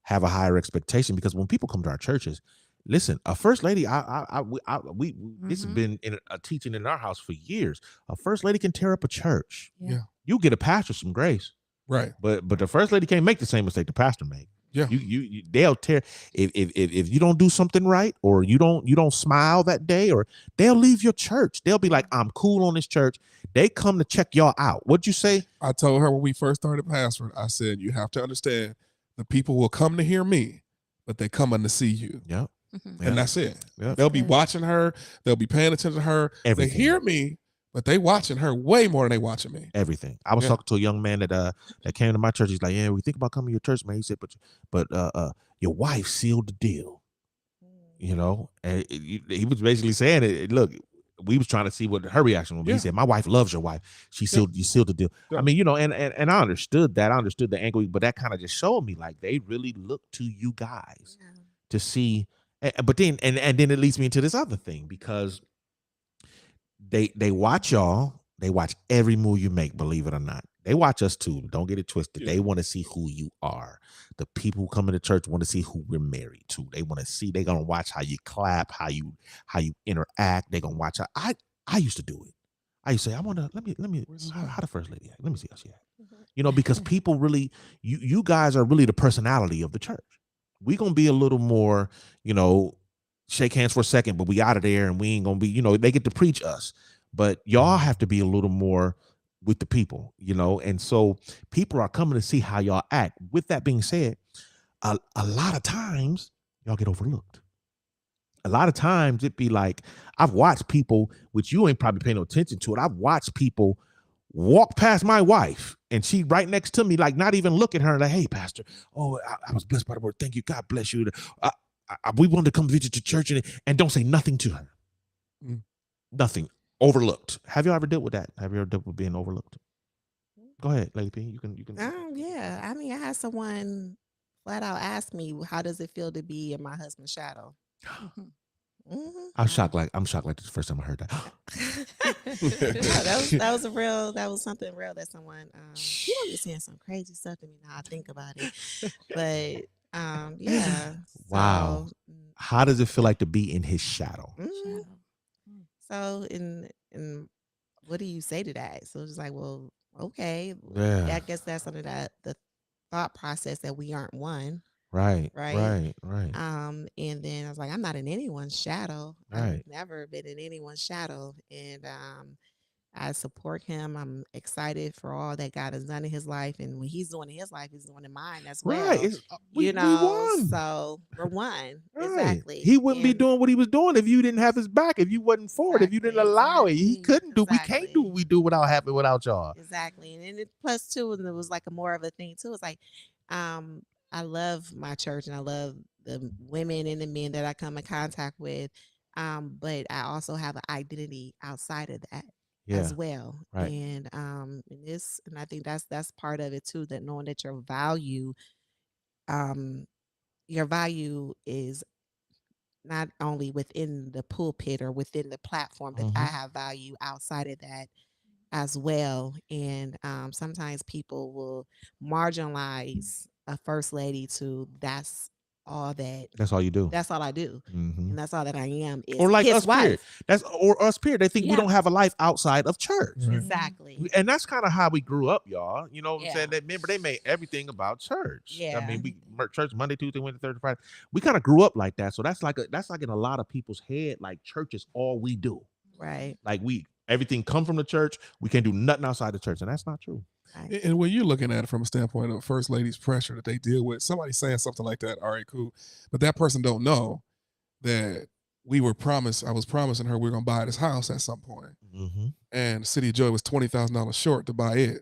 have a higher expectation because when people come to our churches, listen, a first lady, we this has Mhm. been in a teaching in our house for years. A first lady can tear up a church. Yeah. You get a pastor some grace, Right. but the first lady can't make the same mistake the pastor made. Yeah. You they'll tear if you don't do something right or you don't smile that day or they'll leave your church. They'll be like, I'm cool on this church. They come to check y'all out. What'd you say? I told her when we first started pastoring, I said, you have to understand the people will come to hear me, but they come in to see you. Yep. Mhm. And that's it. Yep. They'll be Good. watching her. They'll be paying attention to her. Everything. They hear me, but they watching her way more than they watching me. Everything. I was Yeah. talking to a young man that came to my church. He's like, yeah, we think about coming to your church, man. He said, but your wife sealed the deal, you know. And he was basically saying it. Look, we was trying to see what her reaction would be. Yeah. He said, my wife loves your wife. You sealed the deal. Yeah. I mean, you know, and I understood that. I understood the angle, but that kind of just showed me like they really look to you guys Yeah. to see. But then and then it leads me into this other thing because they watch y'all. They watch every move you make, believe it or not. They watch us too. Don't get it twisted. Yeah. They want to see who you are. The people who come into church want to see who we're married to. They want to see. They're gonna watch how you clap, how you interact. They're gonna watch how I used to do it. I used to say, I want to let me how the first lady act. Let me see how she act. You know, because people really you guys are really the personality of the church. We're gonna be a little more, you know, shake hands for a second, but we out of there and we ain't gonna be, you know, they get to preach us. But y'all have to be a little more with the people, you know, and so people are coming to see how y'all act. With that being said, a lot of times y'all get overlooked. A lot of times it be like, I've watched people, which you ain't probably paying no attention to it. I've watched people walk past my wife and she right next to me, like not even look at her like, hey, pastor, oh, I was blessed by the word. Thank you. God bless you. We wanted to come visit your church and don't say nothing to her. Mm. Nothing. Overlooked. Have you ever dealt with that? Have you ever dealt with being overlooked? Go ahead, Lady P. You can. Yeah. I mean, I had someone flat out ask me, how does it feel to be in my husband's shadow? Mhm. I'm shocked. I'm shocked. Like this is the first time I heard that. Yeah, that was something real that someone, you know, you're saying some crazy stuff to me now I think about it. But Yeah. Wow. So, How does it feel like to be in his shadow? mhm. Shadow. So in what do you say to that? So it's like, well, okay, Yeah. I guess that's under that the thought process that we aren't one, Right. right? Right. Right. And then I was like, I'm not in anyone's shadow. I've Right. never been in anyone's shadow, and I support him. I'm excited for all that God has done in his life, and when he's doing in his life, he's doing in mine as Right. well. It's, we won. So we're one Right. exactly, He wouldn't be and doing what he was doing if you didn't have his back, if you wasn't for it, if you didn't allow it. He couldn't do, we can't do what we do without y'all. exactly. And then plus too, and it was like a more of a thing too. It's like, I love my church and I love the women and the men that I come in contact with. But I also have an identity outside of that Yeah. as well. Right. And I think that's part of it too, that knowing that um, your value is not only within the pulpit or within the platform, but I Mhm. have value outside of that as well. And sometimes people will marginalize a first lady to all that That's all you do. that's all I do. Mhm. And that's all that I am is Or like his us, period. wife. Or us, period. They think we Yeah. don't have a life outside of church. Right. Exactly. And that's kind of how we grew up, y'all. You know what I'm Yeah. saying? They, remember, they made everything about church. Yeah. I mean, church Monday, Tuesday, Wednesday, Thursday, Friday. We kind of grew up like that. So that's like in a lot of people's head, like church is all we do. Right. Like everything come from the church. We can't do nothing outside the church. And that's not true. Right. And when you're looking at it from a standpoint of first lady's pressure that they deal with, somebody saying something like that, all right, cool. But that person don't know that I was promising her we are going to buy this house at some point. Mm-hmm. And City of Joy was $20,000 short to buy it.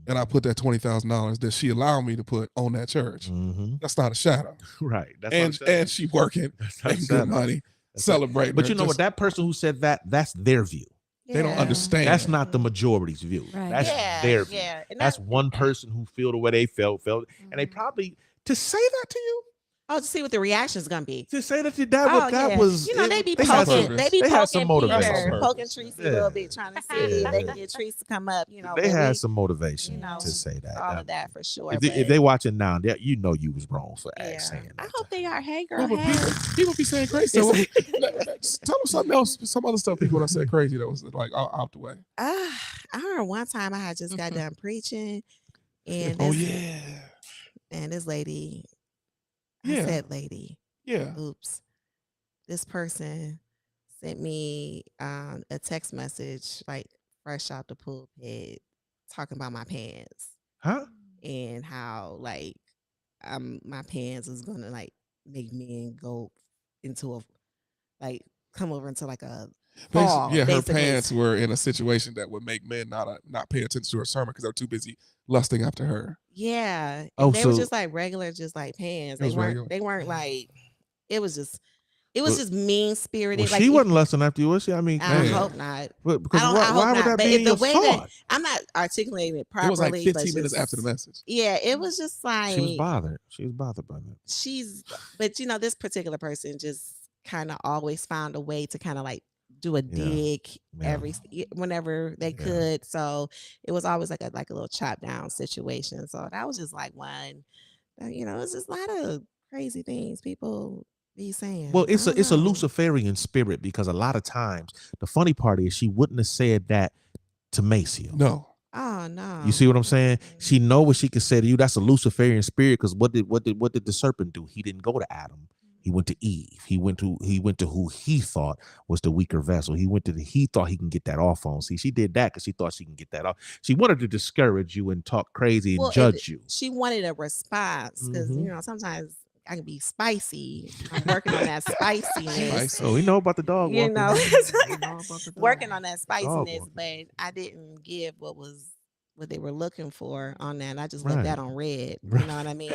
And I put that $20,000 that she allowed me to put on that church. Mm-hmm. That's not a shadow. Right. And she working, making good money, celebrating. But you know what? That person who said that's their view. They don't understand. That's not the majority's view. Right. That's their view. Yeah. And that's one person who feel the way they felt, and they probably to say that to you. Oh, to see what the reaction is gonna be. To say that to that was, you know, they be had poking, some- they be had some poking motivation. Peter, poking Tracy a little bit, trying to see if they Yeah. can get Tracy to come up. You know, They but had we- some motivation you know, to say that. all of that for sure. If they watching now, you know you was wrong for saying I that. hope they are. Hey, girl. No, but Hey. people be saying crazy stuff. Tell them something else, some other stuff people done said crazy that was like out the way. I heard one time I had just got done preaching, and Oh this, yeah. and this lady, Yeah. I said lady, Yeah. oops, this person sent me a text message like fresh out the pulpit talking about my pants Huh? and how like my pants is gonna like make men go into a like come over into like a fall. Her basically. pants were in a situation that would make men not pay attention to her sermon because they're too busy lusting after her. Yeah. And Oh, they were so- just like regular, just like pants. It was regular. They weren't like it was just mean spirited. Well, like she if- wasn't lusting after you, was she? I mean, I man. hope not. because I why hope would not. that But be if in the your way that thought? I'm not articulating it It properly. was like 15 but minutes just- after the message. Yeah, it was just like She was bothered. She was bothered by that. but you know, this particular person just kind of always found a way to kind of like do a dig Yeah. whenever they could. So it was always like a little chop down situation. So that was just like one. You know, it's just a lot of crazy things people be saying. Well, I it's don't a know. Luciferian spirit because a lot of times the funny part is she wouldn't have said that to Maceo. No. Oh no. You see what I'm saying? She know what she could say to you. That's a Luciferian spirit because what did the serpent do? He didn't go to Adam. He went to Eve. He went to who he thought was the weaker vessel. He thought he can get that off on. See, she did that because she thought she can get that off. She wanted to discourage you and talk crazy and Well, judge you. She wanted a response because Mhm. you know sometimes I can be spicy. I'm working on that spiciness. Spicy. Oh, we know about the dog. You walking. know, We know about the dog. working on that spiciness, walking. but I didn't give what they were looking for on that. I just Right. left that on red. Right. You know what I mean?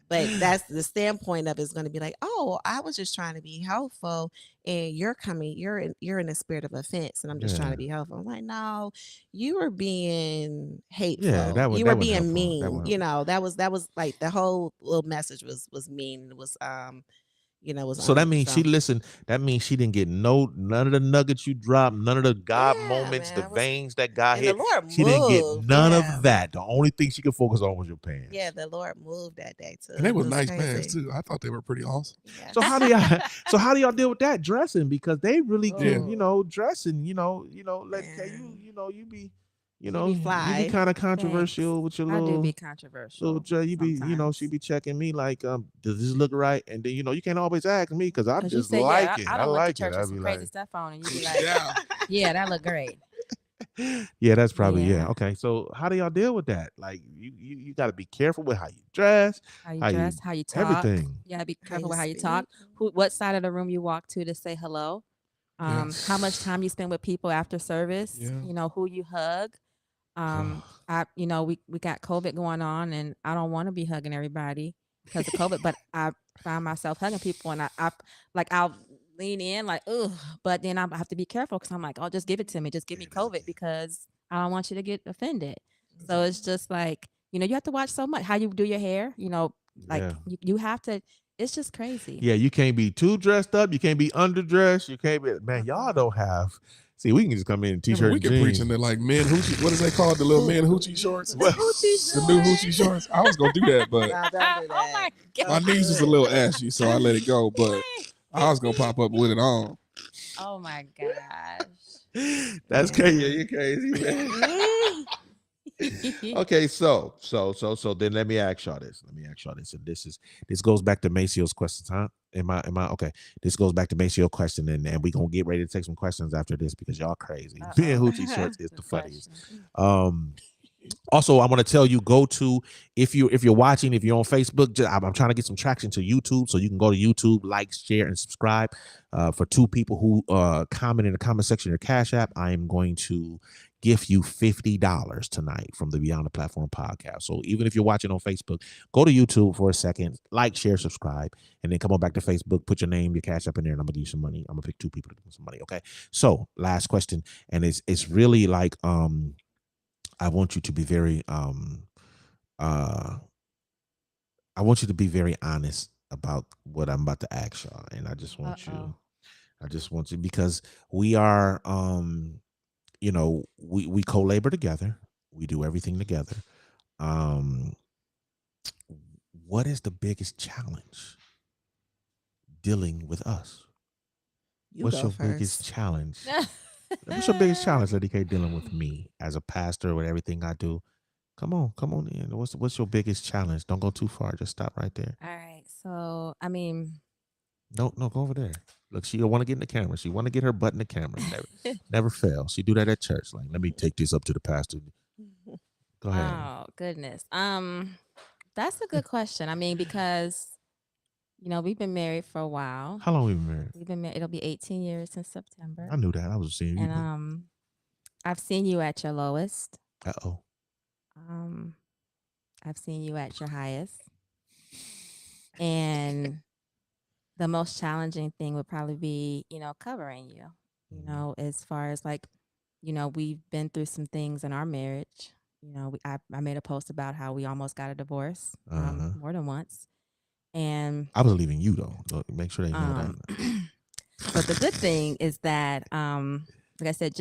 But that's the standpoint of it's going to be like, oh, I was just trying to be helpful, and you're in a spirit of offense, and I'm just trying to be helpful. I'm like, no, you were being hateful. You were being mean. You know, that was like the whole little message was mean. It was was So that on. means she listened. That means she didn't get none of the nuggets you dropped, none of the God Yeah, moments, the man, it was, veins that got and the hit. Lord She didn't get moved. none Yeah, of that. The only thing she could focus on was your yeah, pants. the Lord moved that day too. And they It were was nice pants crazy. too. I thought they were pretty awesome. Yeah. So how do y'all deal with that dressing? Because they really Yeah. can, dressing, like Man, you you be you be fly. kind of Thanks. controversial with your I do be little controversial you be, she sometimes. be checking me like, does this look right? And then, you can't always ask me because I Cause you just say, yeah, like it. I I don't went to like it. church with I'd some be crazy like, stuff on, and you be like, Yeah. yeah, that look great. yeah, that's probably, yeah. Yeah. Okay. So how do y'all deal with that? Like you got to be careful with how you dress, How you how you, dress, how you talk. everything. You gotta be How careful you with how you talk. speak. What side of the room you walk to say hello. Yeah. How much time you spend with people after service. Yeah. Who you hug. We got COVID going on, and I don't want to be hugging everybody because of COVID, but I find myself hugging people, and I'll lean in like, ugh, but then I have to be careful because I'm like, oh, just give it to me, just give me COVID because I don't want you to get offended. So it's just like, you have to watch so much how you do your hair, like Yeah. you have to. It's just crazy. Yeah, you can't be too dressed up. You can't be underdressed. You can't be, man, y'all don't have. See, we can just come in Yeah, but t-shirt we and could preach jeans. into like men hoochie. What is they called? The little men hoochie shorts? Well, The new hoochie shorts. I was gonna do that, but No, don't do Oh my that. God. my Don't knees do was a it. little ashy, so I let it go. But I was gonna pop up with it on. Oh my gosh. that's Yeah. crazy. You're crazy, man. Mm. Okay, so then let me ask y'all this. And this goes back to Maceo's questions, huh? Am I okay? This goes back to Maceo's question, and we gonna get ready to take some questions after this because y'all crazy. Me and Uh-oh. Hoochie Shorts is the Good funniest. question. Also, I want to tell you, go to, if you're watching, if you're on Facebook, I'm trying to get some traction to YouTube, so you can go to YouTube, like, share, and subscribe. For 2 people who comment in the comment section of your Cash App, I am going to gift you $50 tonight from the Beyond the Platform podcast. So even if you're watching on Facebook, go to YouTube for a second, like, share, subscribe, and then come on back to Facebook, put your name, your Cash App in there, and I'm gonna give you some money. I'm gonna pick 2 people to give me some money. Okay. So last question, and it's really like I want you to be very uh I want you to be very honest about what I'm about to ask y'all. And Uh-oh. I just want you, because we are we co-labor together. We do everything together. Um what is the biggest challenge dealing with us? You What's go your biggest first. challenge? What's your biggest challenge, Lady K, dealing with me as a pastor with everything I do? Come on in. What's your biggest challenge? Don't go too far. Just stop right there. All right. So, I mean, No, go over there. Look, she want to get in the camera. She want to get her butt in the camera. Never fail. She do that at church. Like, let me take this up to the pastor. Go ahead. oh goodness. That's a good question. I mean, because we've been married for a while. How long we been married? We've been married. It'll be 18 years in September. I knew that. I was seeing you. And I've seen you at your lowest. Uh-oh. Um, I've seen you at your highest. And the most challenging thing would probably be, covering you. As far as like, we've been through some things in our marriage. I made a post about how we almost got a divorce more than once. And I was leaving you though. Look, make sure they know that. but the good thing is that, like I said,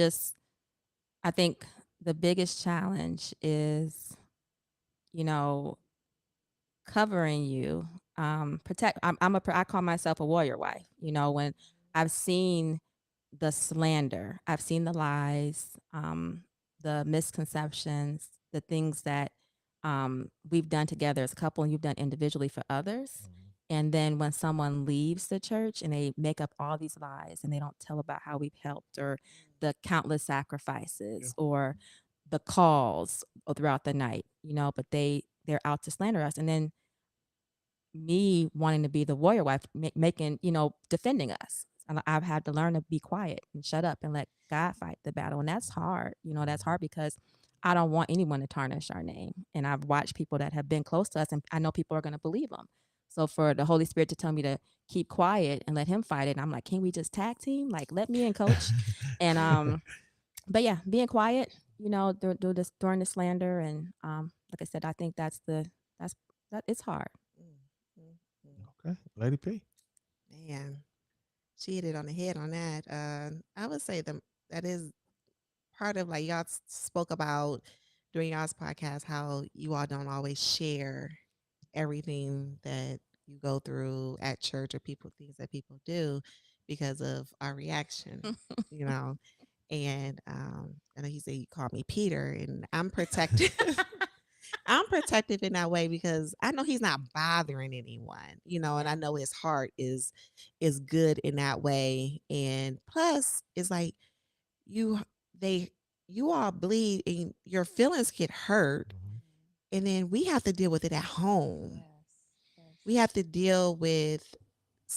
I think the biggest challenge is, covering you, protect. I call myself a warrior wife. When I've seen the slander, I've seen the lies, the misconceptions, the things that we've done together as a couple and you've done individually for others. And then when someone leaves the church and they make up all these lies and they don't tell about how we've helped or the countless sacrifices or the calls throughout the night, but they're out to slander us. And then me wanting to be the warrior wife, making, defending us. And I've had to learn to be quiet and shut up and let God fight the battle. And that's hard. That's hard because I don't want anyone to tarnish our name. And I've watched people that have been close to us and I know people are going to believe them. So for the Holy Spirit to tell me to keep quiet and let him fight it, I'm like, can we just tag team? Like, let me in, coach. And, but yeah, being quiet, do this during the slander. And, like I said, I think that it's hard. Okay. Lady P. Man, she hit it on the head on that. I would say that is part of like y'all spoke about during y'all's podcast how you all don't always share everything that you go through at church or things that people do because of our reaction, you know. And I know he said he called me Peter, and I'm protective. I'm protective in that way because I know he's not bothering anyone, you know, and I know his heart is good in that way. And plus, it's like you they you all bleed and your feelings get hurt, and then we have to deal with it at home. We have to deal with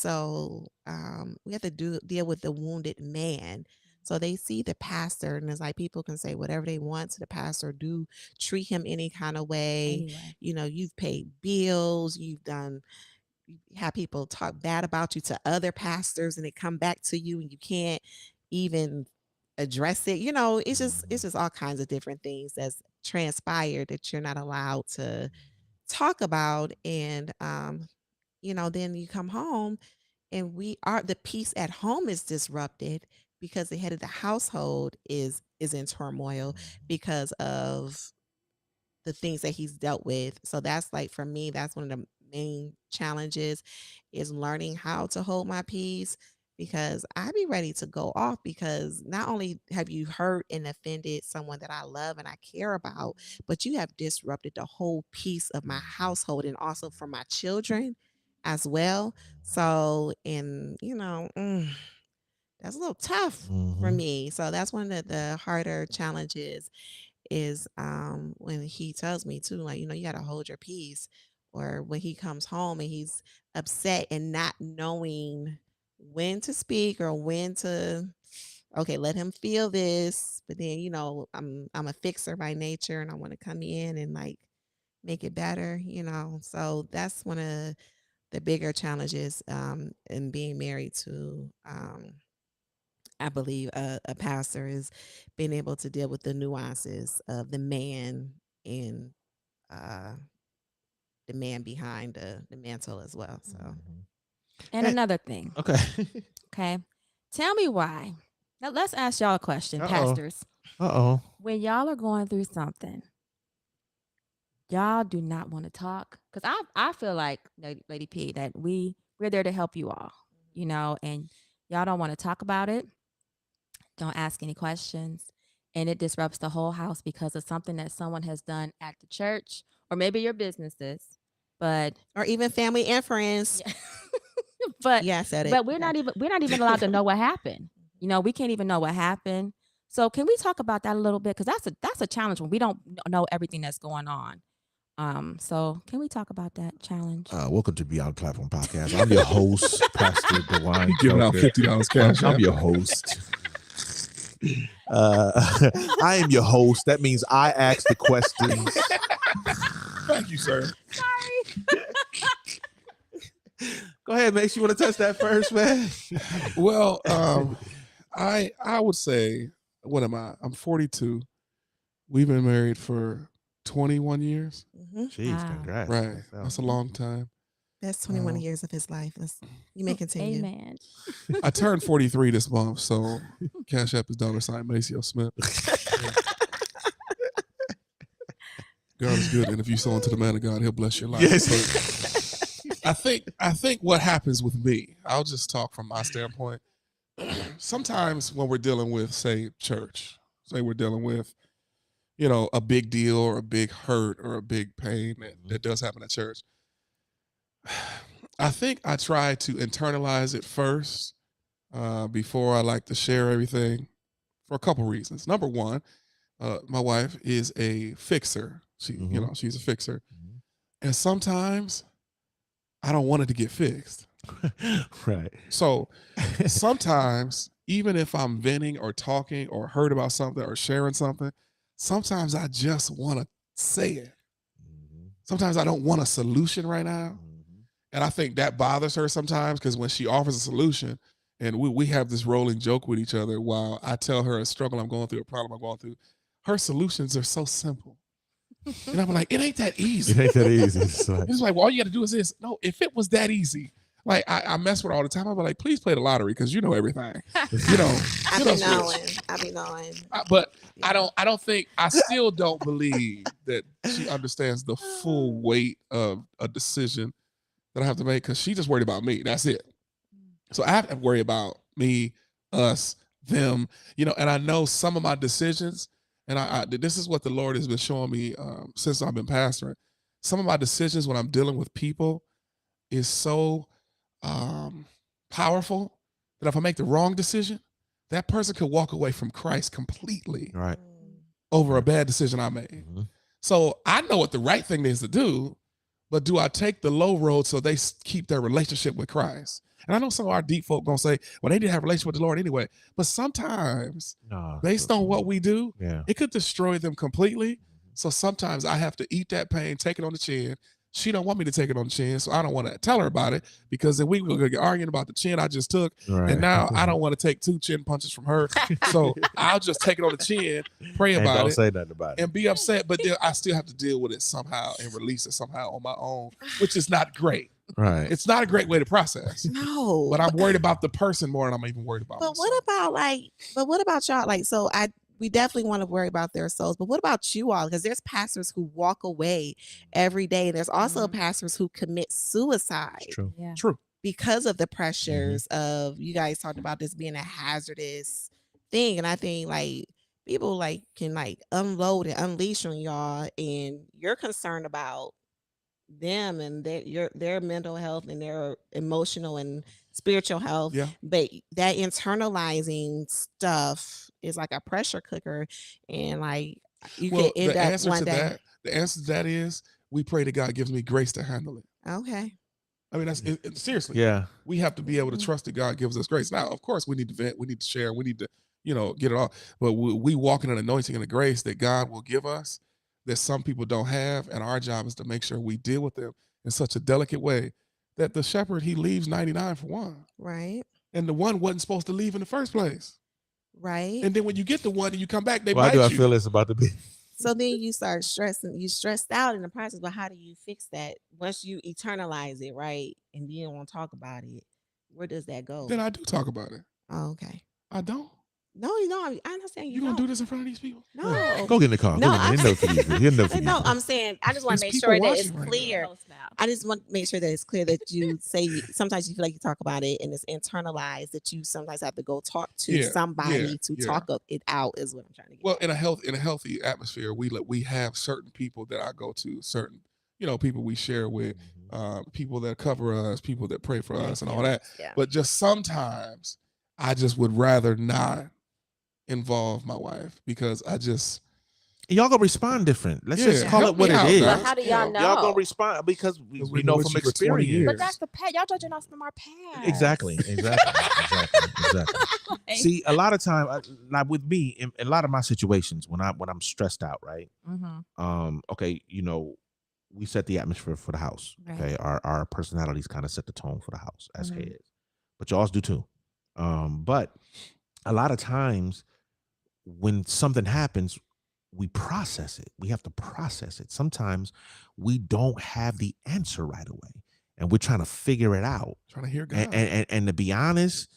we have to deal with the wounded man. So they see the pastor, and it's like people can say whatever they want to the pastor, do treat him any kind of way. Anyway. You know, you've paid bills, you have people talk bad about you to other pastors, and they come back to you, and you can't even address it. You know, it's just all kinds of different things that's transpired that you're not allowed to talk about. And then you come home, and the peace at home is disrupted because the head of the household is in turmoil because of the things that he's dealt with. So that's like, for me, that's one of the main challenges, is learning how to hold my peace, because I be ready to go off, because not only have you hurt and offended someone that I love and I care about, but you have disrupted the whole piece of my household and also for my children as well. So, and that's a little tough for me. So that's one of the harder challenges, is when he tells me too, like, you got to hold your peace, or when he comes home and he's upset and not knowing when to speak or when to, okay, let him feel this, but then I'm a fixer by nature, and I want to come in and like make it better. So that's one of the bigger challenges in being married to I believe a pastor, is being able to deal with the nuances of the man, and uh, the man behind the mantle as well. So And Hey. another thing. Okay. Okay. Tell me why. Now let's ask y'all a question, pastors. Uh-oh. When y'all are going through something, y'all do not want to talk. Because I feel like, Lady P, that we're there to help you all, and y'all don't want to talk about it. Don't ask any questions. And it disrupts the whole house because of something that someone has done at the church, or maybe your businesses, or even family and friends. Yeah. but Yeah, I said it. But we're not even allowed to know what happened. We can't even know what happened. So can we talk about that a little bit? Because that's a challenge when we don't know everything that's going on. So can we talk about that challenge? Welcome to Beyond the Platform Podcast. I'm your host, Pastor DeWine. Giving out $50 cash. I'm your host. I am your host. That means I ask the questions. Thank you, sir. Sorry. Go ahead, Max. You want to touch that first, man? Well, I would say, what am I? I'm 42. We've been married for 21 years. Jeez, Wow. congrats. Right. That's a long time. That's 21 years of his life. You may continue. Amen. I turned 43 this month, so Cash App is $ Maceo Smith. God is good, and if you sow into the man of God, he'll bless your life. Yes. I think what happens with me, I'll just talk from my standpoint. Sometimes when we're dealing with, say, church, say we're dealing with, a big deal or a big hurt or a big pain that does happen at church, I think I try to internalize it first before I like to share everything, for a couple reasons. Number one, my wife is a fixer. She's a fixer. And sometimes I don't want it to get fixed. Right. So sometimes, even if I'm venting or talking or heard about something or sharing something, sometimes I just want to say it. Sometimes I don't want a solution right now. And I think that bothers her sometimes, because when she offers a solution, and we have this rolling joke with each other while I tell her a struggle I'm going through, a problem I'm going through, her solutions are so simple. And I'm like, it ain't that easy. It ain't that easy. It's like, well, all you got to do is this. No, if it was that easy, Like I mess with her all the time. I'll be like, please play the lottery because you know everything. You know, I you be know, knowing. I be knowing. but I don't think, I still don't believe that she understands the full weight of a decision that I have to make, because she just worried about me. That's it. So I have to worry about me, us, them, and I know some of my decisions, and I this is what the Lord has been showing me since I've been pastoring. Some of my decisions when I'm dealing with people is so powerful that if I make the wrong decision, that person could walk away from Christ completely Right. over a bad decision I made. Mm-hmm. So I know what the right thing is to do, but do I take the low road so they keep their relationship with Christ? And I know some of our deep folk gonna say, well, they didn't have a relationship with the Lord anyway. But sometimes, based on what we do, it could destroy them completely. So sometimes I have to eat that pain, take it on the chin. She don't want me to take it on the chin, so I don't want to tell her about it, because then we will get arguing about the chin I just took, and now I don't want to take 2 chin punches from her. So I'll just take it on the chin, pray about don't it, say nothing about it, and be upset. But then I still have to deal with it somehow and release it somehow on my own, which is not great. Right. It's not a great way to process. No. But I'm worried about the person more than I'm even worried about myself. What about y'all? Like, so we definitely want to worry about their souls, but what about you all? Because there's pastors who walk away every day. There's also pastors who commit suicide. It's true. Yeah. True. Because of the pressures of, you guys talked about this being a hazardous thing. And I think like people like can like unload and unleash on y'all, and you're concerned about them and their mental health and their emotional and spiritual health. Yeah. But that internalizing stuff is like a pressure cooker, and like you could end up one day. The answer to that is we pray that God gives me grace to handle it. Okay. I mean, that's seriously. Yeah. We have to be able to trust that God gives us grace. Now, of course, we need to vent, we need to share, we need to, get it all. But we walk in an anointing and a grace that God will give us that some people don't have, and our job is to make sure we deal with them in such a delicate way that the shepherd, he leaves 99 for one. Right. And the one wasn't supposed to leave in the first place. Right. And then when you get the one and you come back, they Why bite do I you. feel it's about to be? So then you start stressing, you stressed out in the process, but how do you fix that? Once you internalize it, right? And you don't want to talk about it, where does that go? Then I do talk about it. Oh, okay. I don't. No, you don't. I understand You gonna do this in front of these people? No. Go get in the car. No, No, I'm saying I just want to There's make people sure that it's watching right clear. I just want to make sure that it's clear that you say sometimes you feel like you talk about it and it's internalized, that you sometimes have to go talk to somebody to talk it out, is what I'm trying to get. Well, in a healthy atmosphere, we have certain people that I go to, certain people we share with, people that cover us, people that pray for us, and all that. Yeah. But just sometimes I just would rather not involve my wife, because y'all gonna respond different. Let's just call it what it is. But how do y'all know? Y'all gonna respond because we know from experience. But that's the past. Y'all judging us from our past. Exactly. See, a lot of time, like with me, in a lot of my situations, when I'm stressed out, right? Okay, we set the atmosphere for the house. Right. Okay, our personalities kind of set the tone for the house as heads, but y'all's do too. But a lot of times when something happens, we process it. We have to process it. Sometimes we don't have the answer right away, and we're trying to figure it out. Trying to hear God. And to be honest,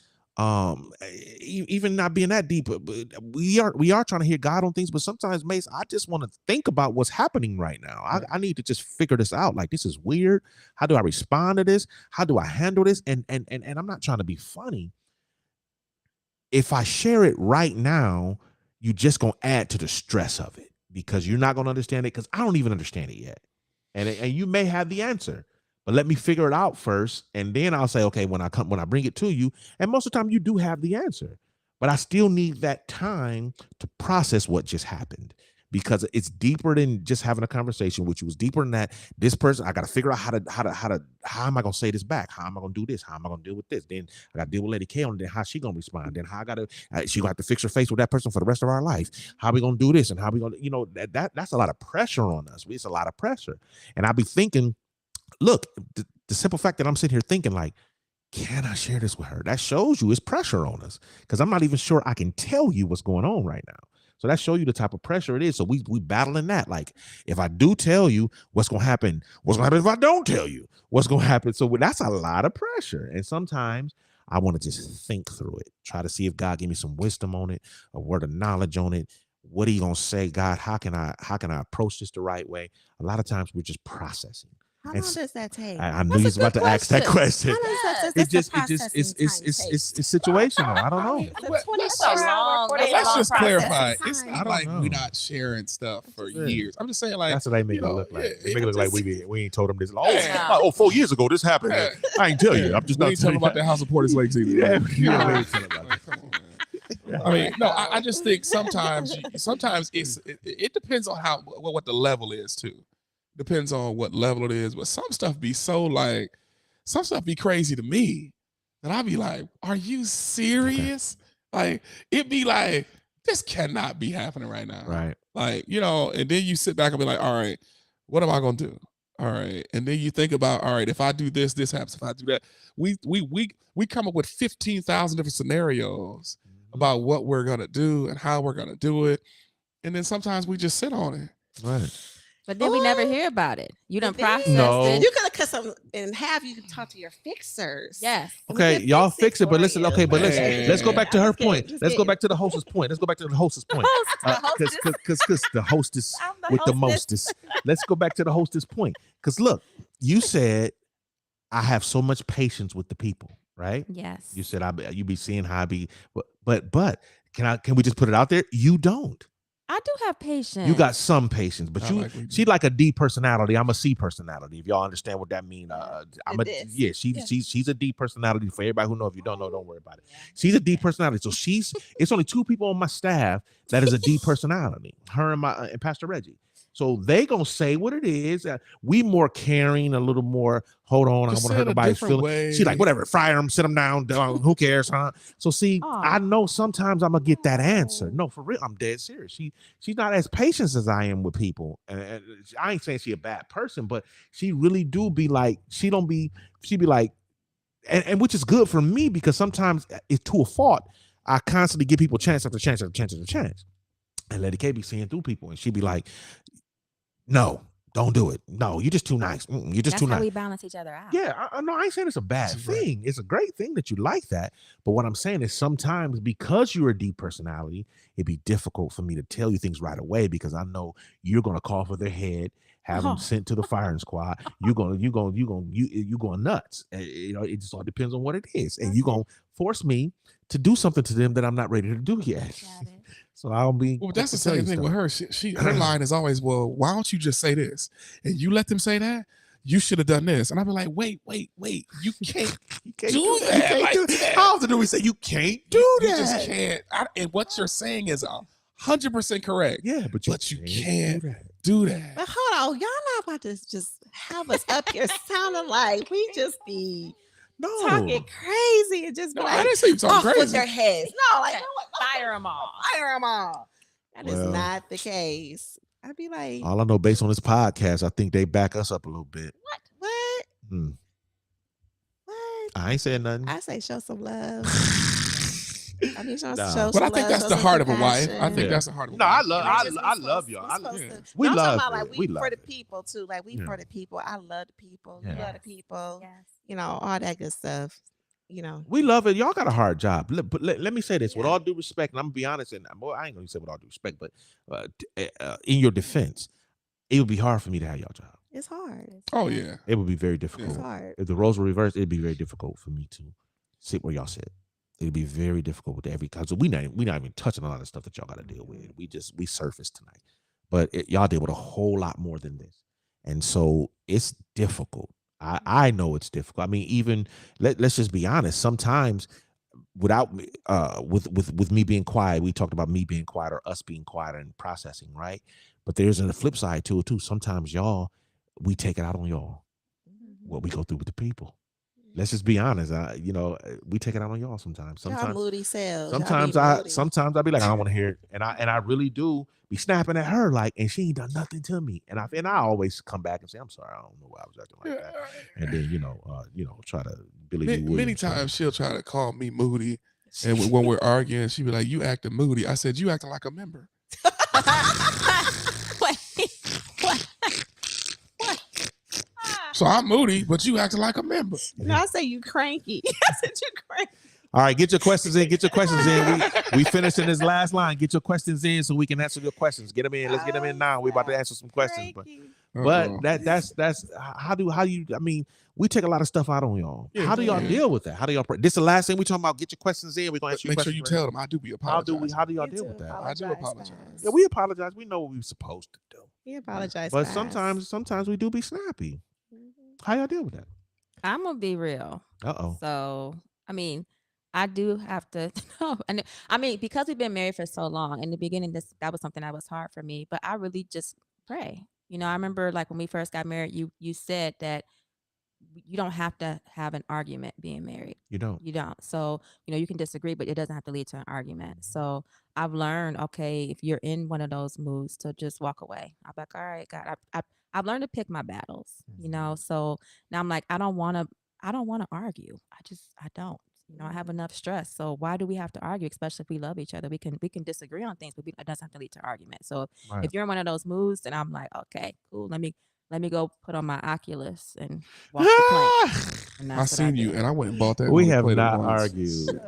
even not being that deep, but we are trying to hear God on things. But sometimes, Mace, I just want to think about what's happening right now. Right. I need to just figure this out. Like, this is weird. How do I respond to this? How do I handle this? And I'm not trying to be funny. If I share it right now, you just gonna add to the stress of it, because you're not gonna understand it, because I don't even understand it yet, and you may have the answer, but let me figure it out first, and then I'll say, okay, when I bring it to you, and most of the time you do have the answer, but I still need that time to process what just happened, because it's deeper than just having a conversation with you. It's deeper than that. This person, I got to figure out how am I going to say this back? How am I going to do this? How am I going to deal with this? Then I got to deal with Lady K on it. Then how she going to respond? Then how she going to have to fix her face with that person for the rest of our life. How we going to do this? And how we going to, that's a lot of pressure on us. It's a lot of pressure. And I'll be thinking, look, the simple fact that I'm sitting here thinking like, can I share this with her? That shows you it's pressure on us, because I'm not even sure I can tell you what's going on right now. So that show you the type of pressure it is. So we battling that. Like, if I do tell you, what's gonna happen? What's gonna happen if I don't tell you? What's gonna happen? So that's a lot of pressure. And sometimes I want to just think through it, try to see if God give me some wisdom on it, a word of knowledge on it. What are you gonna say, God? How can I approach this the right way? A lot of we're just processing. How long does that take? I knew you was about to ask that question. It's situational. I don't know. Let's just clarify. It's not like we're not sharing stuff for years. I'm just saying, like, that's what they make it look like. They make it look like we ain't told them this. 4 years ago this happened. I ain't tell you. I'm just not telling about the House of Porter's Lakes either. Yeah, I mean, no, I just think sometimes it depends on what the level is too. Depends on what level it is, but some stuff be crazy to me that I'll be like, are you serious? Okay. Like, it be like, this cannot be happening right now. Right. Like, and then you sit back and be like, all right, what am I gonna do? All right. And then you think about, all right, if I do this happens. If I do that, we come up with 15,000 different scenarios about what we're gonna do and how we're gonna do it. And then sometimes we just sit on it. Right. But then we never hear about it. You done processed it. You could have cut some and have you talk to your fixers. Yes. Okay, y'all fix it, but listen. Okay, but let's go back to her point. Let's go back to the hostess point. Because the hostess with the mostest. Let's go back to the hostess point. Because look, you said I have so much patience with the people, right? Yes. You said you be seeing how I be, but can we just put it out there? You don't. I do have patience. You got some patience, but she's like a D personality. I'm a C personality. If y'all understand what that means, she's a D personality. For everybody who know, if you don't know, don't worry about it. She's a D personality. So it's only 2 people on my staff that is a D personality. Her and Pastor Reggie. So they gonna say what it is. We more caring, a little more. Hold on, just I want to hurt nobody's feelings. She like, whatever, fire him, sit him down. Who cares, huh? So see, I know sometimes I'm gonna get that answer. No, for real, I'm dead serious. She's not as patient as I am with people. And I ain't saying she a bad person, but she really do be like, she be like, and which is good for me because sometimes it's to a fault. I constantly give people chance after chance after chance after chance. And Lady K be seeing through people, and she be like, no, don't do it. No, you're just too nice. You're just too nice. That's how we balance each other out. Yeah, I ain't saying it's a bad thing. It's a great thing that you like that. But what I'm saying is sometimes because you're a deep personality, it'd be difficult for me to tell you things right away because I know you're gonna call for their head, have them sent to the firing squad. You're going nuts. It just all depends on what it is, and you're gonna force me to do something to them that I'm not ready to do yet. So I'll be. Well, that's the same thing with her. Her line is always, well, why don't you just say this? And you let them say that? You should have done this. And I'll be like, wait. You can't do that. How often do we say you can't do that? You just can't. And what you're saying is 100% correct. Yeah, but you can't do that. But hold on. Y'all not about to just have us up here sounding like we just be talking crazy and just I didn't say you talking crazy with their heads. No, like fire them all. Fire them all. That is not the case. I'd be like, all I know based on this podcast, I think they back us up a little bit. What? What? I ain't saying nothing. I say show some love. I mean, but I think that's the heart of a wife. I think that's the heart of a wife. No, I love y'all. We love we for the people too. Like we for the people. I love the people. You love the people. Yes. All that good stuff. We love it. Y'all got a hard job. But let me say this with all due respect, and I'm gonna be honest, and I ain't gonna say with all due respect, but in your defense, it would be hard for me to have y'all job. It's hard. Oh yeah, it would be very difficult. It's hard. If the roles were reversed, it'd be very difficult for me to sit where y'all sit. It'd be very difficult with because we not even touching a lot of stuff that y'all got to deal with. We surfaced tonight, but y'all deal with a whole lot more than this, and so it's difficult. I know it's difficult. I mean, even let's just be honest. Sometimes, without me, with me being quiet, we talked about me being quiet or us being quiet and processing, right? But there's a flip side to it too. Sometimes we take it out on y'all. What we go through with the people. Let's just be honest. We take it out on y'all sometimes. Sometimes moody selves. Sometimes I be like, I don't want to hear it, and I really do be snapping at her like, and she ain't done nothing to me, and I always come back and say, I'm sorry, I don't know why I was acting like that, and then try to Billy. Many times she'll try to call me moody, and when we're arguing, she be like, you acting moody. I said, you acting like a member. So I'm moody, but you acting like a member. No, I say you cranky. I said you cranky. All right, get your questions in. Get your questions in. We finished in this last line. Get your questions in so we can answer your questions. Get them in. Let's get them in now. We're about to answer some questions. But that's how you. I mean, we take a lot of stuff out on y'all. Yeah, how do y'all deal with that? How do y'all? This is the last thing we talking about. Get your questions in. We're gonna answer your Make sure questions. you tell them I do be apologizing. How do y'all deal with that? I do apologize. Yeah, we apologize. We know what we're supposed to do. We apologize. But fast. sometimes we do be snappy. How y'all deal with that? I'm gonna be real. So I mean, I do have to and I mean, because we've been married for so long, in the beginning that was something that was hard for me, but I really just pray. I remember like when we first got married, you said that you don't have to have an argument being married. You don't. So, you can disagree, but it doesn't have to lead to an argument. So I've learned, okay, if you're in one of those moods, to just walk away. I'm like, all right, God, I've learned to pick my battles, So now I'm like, I don't want to argue. I don't. I have enough stress. So why do we have to argue? Especially if we love each other, we can disagree on things, but it doesn't have to lead to argument. So if you're in one of those moods, then I'm like, okay, cool. Let me go put on my Oculus and walk the plank. I seen you, and I went and bought that. We have not argued.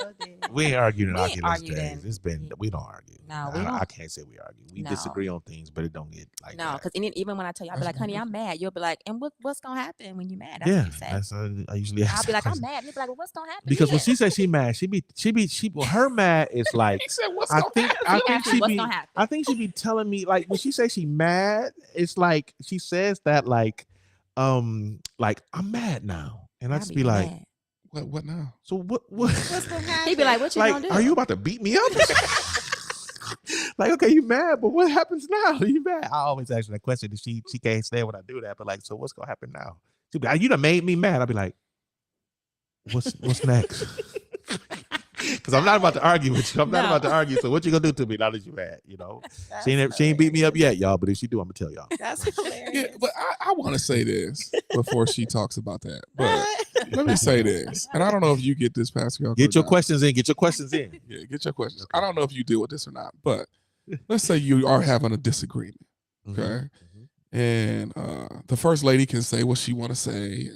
We ain't argued in Oculus days. then. It's been we don't argue. No, we don't. I can't say we argue. We disagree on things, but it don't get like no, that. because even when I tell you, I'll be like, honey, I'm mad. You'll be like, and what's gonna happen when you're mad? That's what you say. That's I usually ask. I'll be like, I'm mad. You'll be like, well, what's gonna happen? Because when she says she mad, her mad is like. He said, what's I gonna think happen? she what's be. gonna happen? I think she be telling me like when she says she mad, it's like she says that like I'm mad now, and I just be like, mad. What now? so what? What's gonna happen? He'd be like, what you Like, gonna do? are you about to beat me up? Like, okay, you mad, but what happens now? You mad? I always ask her that question. She can't stand when I do that, but like, so what's gonna happen now? She'll be like, you done made me mad. I'll be like, what's next? Because I'm not about to argue with you. I'm not about to argue. So what you gonna do to me now that you mad? She ain't beat me up yet, y'all. But if she do, I'm gonna tell y'all. That's hilarious. Yeah, but I want to say this before she talks about that. But let me say this, and I don't know if you get this, Pascal. Get your questions in. Get your questions in. Yeah, get your questions. I don't know if you deal with this or not, but let's say you are having a disagreement, okay? And the first lady can say what she want to say.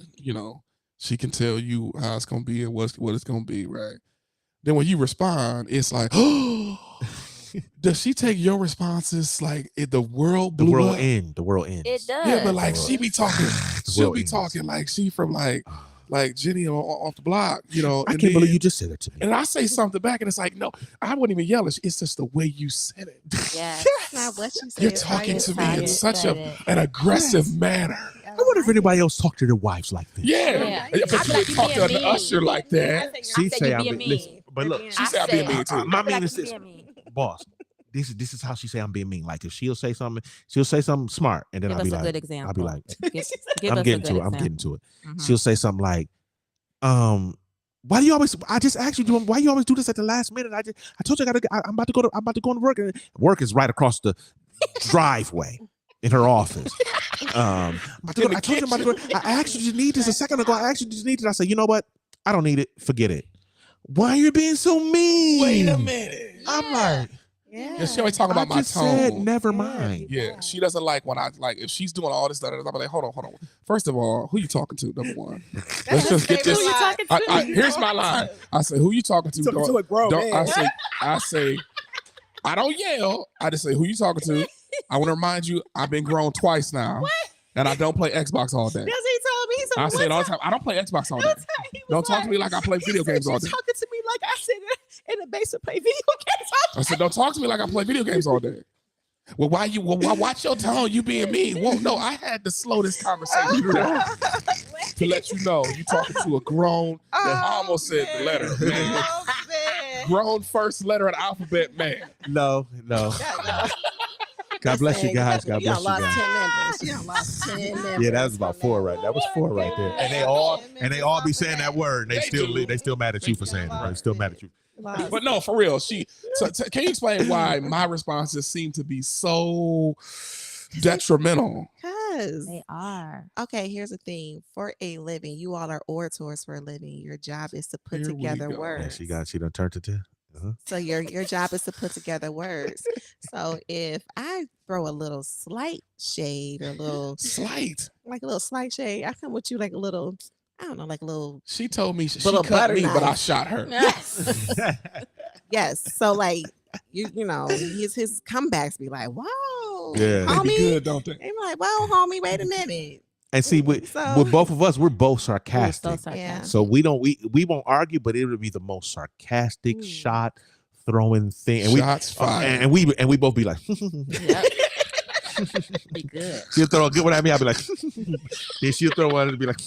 She can tell you how it's gonna be and what it's gonna be, right? Then when you respond, it's like, oh, does she take your responses like the world blew up? The world ends. It does. Yeah, but like she be talking, she'll be talking like she from like Jenny off the block, I can't believe you just said it to me. And I say something back, and it's like, no, I wouldn't even yell. It's just the way you said it. Yes. Not what you say. You're talking to me in such an aggressive manner. I wonder if anybody else talk to their wives like this. Yeah. Yeah. But you talk to an usher like that. She say I'm being being mean. But look, She said I'm being mean too. my mean is this, boss. This is how she say I'm being mean. Like if she'll say something smart, and then Give I'll be us a like, good example. I'll be like, Give I'm us getting a to good it. I'm getting example. to it. She'll say something like, why do you always? I just asked you, why you always do this at the last minute? I told you I'm about to go to work. And work is right across the driveway in her office. I told you I'm about to go. I asked you to need this a second ago. I asked you to need it. I said, you know what? I don't need it. Forget it. Why are you being so mean? Wait a minute. I'm like, Yeah, she always talk about my just said, tone. never mind. Yeah, she doesn't like when I if she's doing all this stuff. I'm like, hold on. First of all, who you talking to? Number one. Let's just get this. Who you talking to? Here's my line. I say, who you talking to? Talking to a grown man. I say, I don't yell. I just say, who you talking to? I want to remind you, I've been grown twice now. What? And I don't play Xbox all day. That's what he told me. He said, I say it all the time. I don't play Xbox all day. Don't talk to me like I play video games all day. Talking to me like I sit in the basement play video games all I said, don't talk to me like I play video games all day. Well, why watch your tone? You being mean. Well, no, I had to slow this conversation down to let you know you talking to a grown. I almost said the letter. Grown first letter of the alphabet man. No. God bless you guys. God bless you lost guys. 10 members. You done lost 10 members. Yeah, that was about 4 right. That was 4 right there. And they all be saying that word. And they still mad at you for saying it. Right? Still mad at you. But no, for real. Can you explain why my responses seem to be so detrimental? Because They are. okay, here's the thing. For a living, you all are orators for a living. Your job is to put Here we together go. words. Yeah, she done turned it to. So your job is to put together words. So if I throw a little slight shade or a little Slight. like a little slight shade, I come with you like a little, I don't know, like a little She told me she little cut butter me, but I knife. shot her. Yes. Yes. So like you know, his comebacks be like, whoa, Yeah. They be homie. good, don't they? They be like, whoa, homie, wait a minute. And see, with So both of us, we're both Ooh, so sarcastic. sarcastic. So we won't argue, but it would be the most sarcastic shot throwing thing. And Shots fired. and we both be like, Yep. Be good. she'll throw a good one at me. I'll be like, then she'll throw one and be like,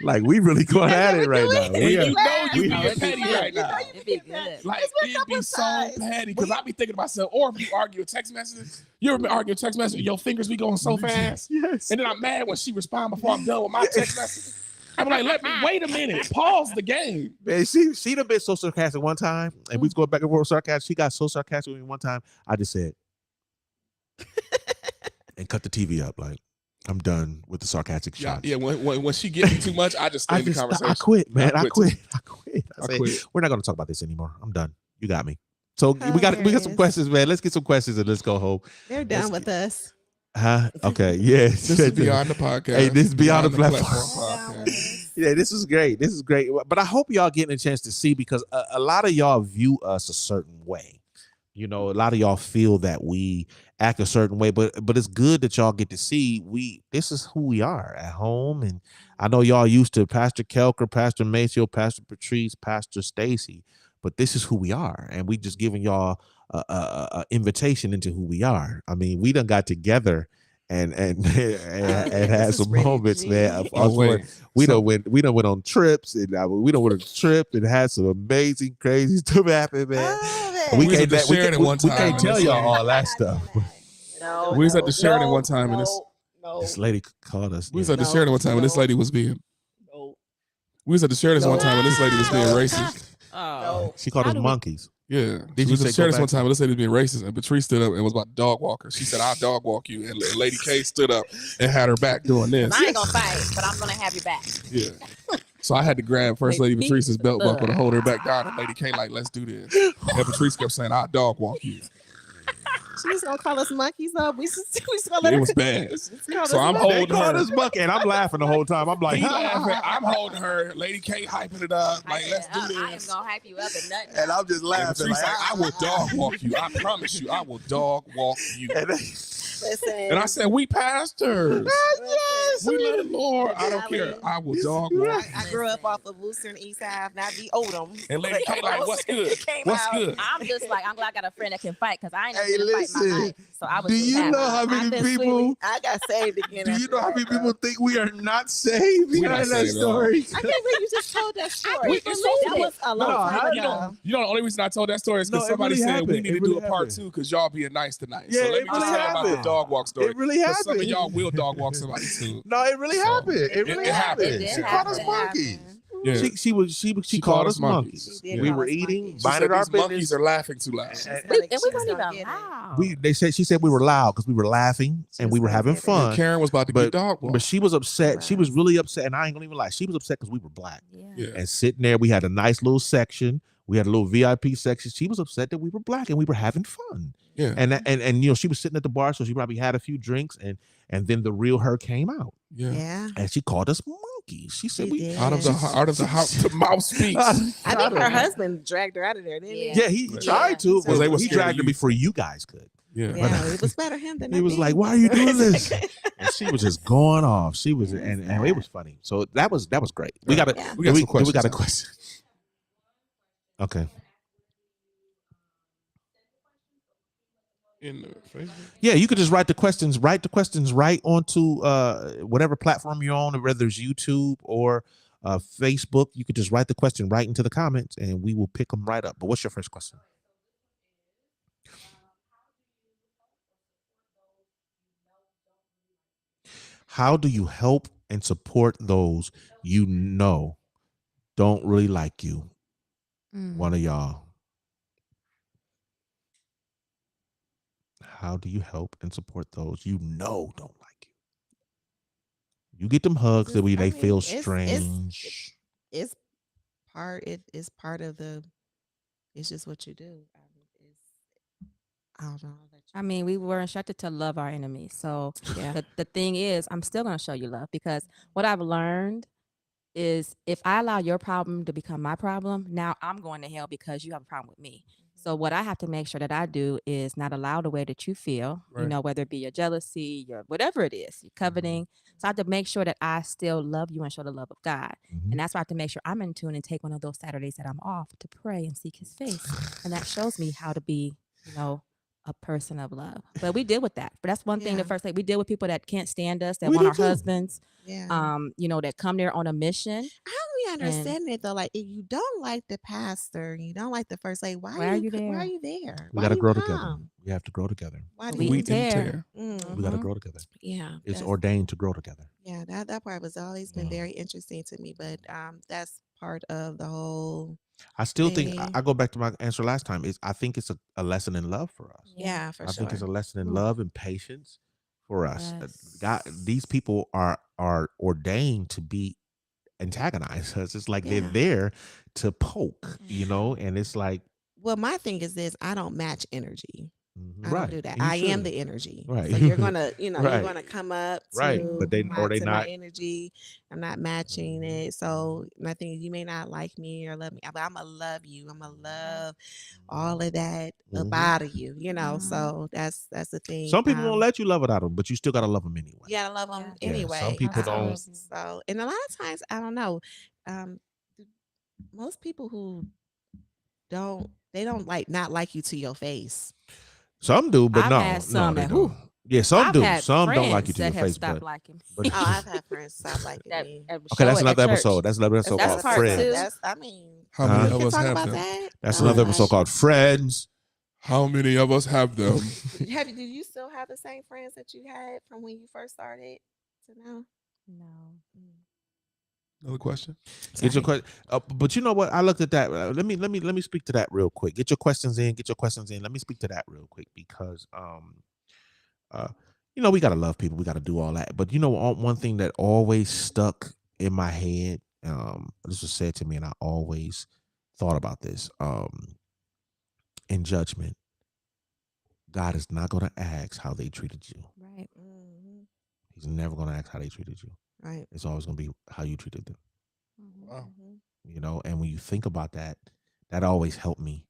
like we really going at it right now. And We are- you know you we- being petty right now. It'd be good. Like it'd be so petty because I be thinking to myself, or if you argue a text message, you ever been arguing a text message, your fingers be going so fast, Yes. and then I'm mad when she respond before I'm done with my text message. I'm like, let me wait a minute, pause the game. Man, she done been so sarcastic one time, and we was going back and forth with sarcastic. She got so sarcastic with me one time. I just said, and cut the TV up. Like, I'm done with the sarcastic Yeah, shots. yeah. When she gets me too much, I just stay in the conversation. I quit, man. I quit. I I quit. said, we're not going to talk about this anymore. I'm done. You got me. So we got some Hilarious. questions, man. Let's get some questions and let's go home. they're done with us. Huh? Okay. Yes. This is beyond the podcast. Hey, this is beyond the platform. podcast. Yeah, this is great. This is great. But I hope y'all getting a chance to see because a lot of y'all view us a certain way. You know, a lot of y'all feel that we act a certain way, but it's good that y'all get to see this is who we are at home. And I know y'all used to Pastor Kelker, Pastor Maceo, Pastor Patrice, Pastor Stacy, but this is who we are, and we just giving y'all a invitation into who we are. I mean, we done got together and had This some is really moments, G. man. Of Oh, us wait. we So- done went on trips, and we done went on a trip and had some amazing, crazy stuff happen, man. Oh, We was at the Sheridan one we time can't and tell this y'all lady- all that stuff. no, We was at the Sheridan one time and this. This lady called us. We was at the Sheridan one time and this lady was being. We was at the Sheridan one time and this lady was being racist. Oh. She called How us do we- monkeys. Yeah. Did We you was say at go Sheridan back one time and this lady was being racist and Patrice stood up and was about to dog walk her. She said, "I'll dog walk you," and Lady K stood up and had her back doing this. I ain't gonna fight, but I'm gonna have your back. Yeah. So I had to grab First Lady Make Patrice's belt peace. buckle to hold her back down, and Lady K like, "Let's do this." And Patrice kept saying, "I'll dog walk you." she was gonna call us monkeys though. We just gonna let It her. was bad. call So us I'm monkeys. They holding called her. us monkey, and I'm laughing the whole time. I'm like, He laughing. I'm holding her. Lady K hyping it up. Like, let's do I am this. gonna hype you up and nothing. and I'm just And laughing. Patrice Like, like, "I will dog walk you. I promise you, I will dog walk you." Listen, And I said, "We pastors. yes, We love the Lord. I don't care. I will dog walk." I grew up off of Worcester and East Ave, not the Odom. And Lady K like, "What's good? Came What's out. good?" I'm just like, I'm glad I got a friend that can fight because I ain't Hey, never fight my listen, life. So I was do just you happy. know how I've many been people? sweetly- I got saved again. Do you after know how that, many bro. people think we are not saved We not behind that saved at all. story? I can't believe you just told that story. We- That it's was a long No, time You ago. know, the only reason I told that story is because No, it somebody really said we happened. need It to do really a part happened. 2 because y'all being nice tonight. Yeah, so let it me just really tell you about the happened. dog walk story. It really 'Cause some of happened. y'all will dog walk somebody too. No, it really So, happened. It really it happened. happened. It She did called us happen. monkeys. Yeah. She called us monkeys. She did We call were us eating, monkeys. She minded said our these monkeys business. are laughing too loud. She's And gonna- we she's weren't gonna even get it. loud. She said we were loud because we were laughing She and was we were gonna having get it. And fun. Karen was about to But- get dog walked. But she was upset. She was really upset, and I ain't gonna even lie. She was upset because we were black. Yeah. And sitting there, we had a nice little section. We had a little VIP section. She was upset that we were black and we were having fun. Yeah. And you know, she was sitting at the bar, so she probably had a few drinks, and then the real her came out, Yeah. Yeah. and she called us monkeys. She said She we did. Out of the house, the mouth speaks. I think her husband dragged her out of there, didn't he? Yeah, he Yeah. tried to, Because but they was he scared of dragged her you. before you guys could. Yeah. Yeah, it was better him than He was me. like, "Why are you doing this?" And she was just going off. She was, and it was funny. So that was great. We got a Yeah. We got some questions. We got a question. Okay. In the Facebook. Yeah, you could just write the questions right onto whatever platform you're on, whether it's YouTube or Facebook. You could just write the question right into the comments and we will pick them right up. But what's your first question? How do you help and support those you know don't really like you? One of y'all. How do you help and support those you know don't like you? You get them hugs that I they mean, feel it's- strange. It's part. It is part of the it's just what you do. I don't know. I'll let you I mean, we were instructed to love our enemies. So Yeah. the thing is, I'm still going to show you love, because what I've learned is if I allow your problem to become my problem, now I'm going to hell because you have a problem with me. So what I have to make sure that I do is not allow the way that you feel, Right. whether it be your jealousy, your whatever it is, your coveting. So I have to make sure that I still love you and show the love of God. And that's why I have to make sure I'm in tune and take one of those Saturdays that I'm off to pray and seek his face. And that shows me how to be, a person of love. But we deal with that. But that's one thing, the Yeah. first, like, we deal with people that can't stand us, that We want do our too. husbands, Yeah. that come there on a mission. How do we understand it though? Like, if you don't like the pastor, you don't like the first lady, why are you there? Why are you there? We Why got to do grow you together. come? We have to grow together. Why do We you Wheat and tear. tear. We got to grow together. Yeah. It's that's- ordained to grow together. Yeah, that part was always been very interesting to me, but that's part of the whole I still think thing. I go back to my answer last time. I think it's a lesson in love for us. Yeah, for I sure. think it's a lesson in Mm. love and patience for us. Yes. God, these people are ordained to be antagonize us. It's like they're Yeah. there to poke, and it's like Well, my thing is this: I don't match energy. I don't do that. You I am should. the energy. Right. So you're gonna, you're Right. gonna come up to, Right. But they my, or they to not. my energy. I'm not matching it. So my thing is, you may not like me or love me, but I'm gonna love you. I'm gonna love all of that about of you. So that's the thing. Some people won't let you love without them, but you still gotta love them anyway. You gotta love them Yeah. anyway. Some people don't. So, and a lot of times, I don't know. Most people who they don't not like you to your face. Some do, but I've no, had some no, they that, don't. Yeah, some I've do. had Some don't like you friends to your that have face, stopped but liking me. but Oh, I've had friends stop liking That- me. that okay, that's show it at another church. episode. That's another episode That's called part Friends. two. That's How Uh-huh. many we of can us talk have about them? that. That's Oh, another gosh. episode called Friends. How many of us have them? Do you still have the same friends that you had from when you first started to now? No. Another question. Get your question, but you know what? I looked at that. Let me speak to that real quick. Get your questions in. Let me speak to that real quick because we gotta love people. We gotta do all that. But one thing that always stuck in my head, this was said to me, and I always thought about this. In judgment, God is not gonna ask how they treated you. Right. He's never gonna ask how they treated you. Right. It's always gonna be how you treated them. Wow. And when you think about that, that always helped me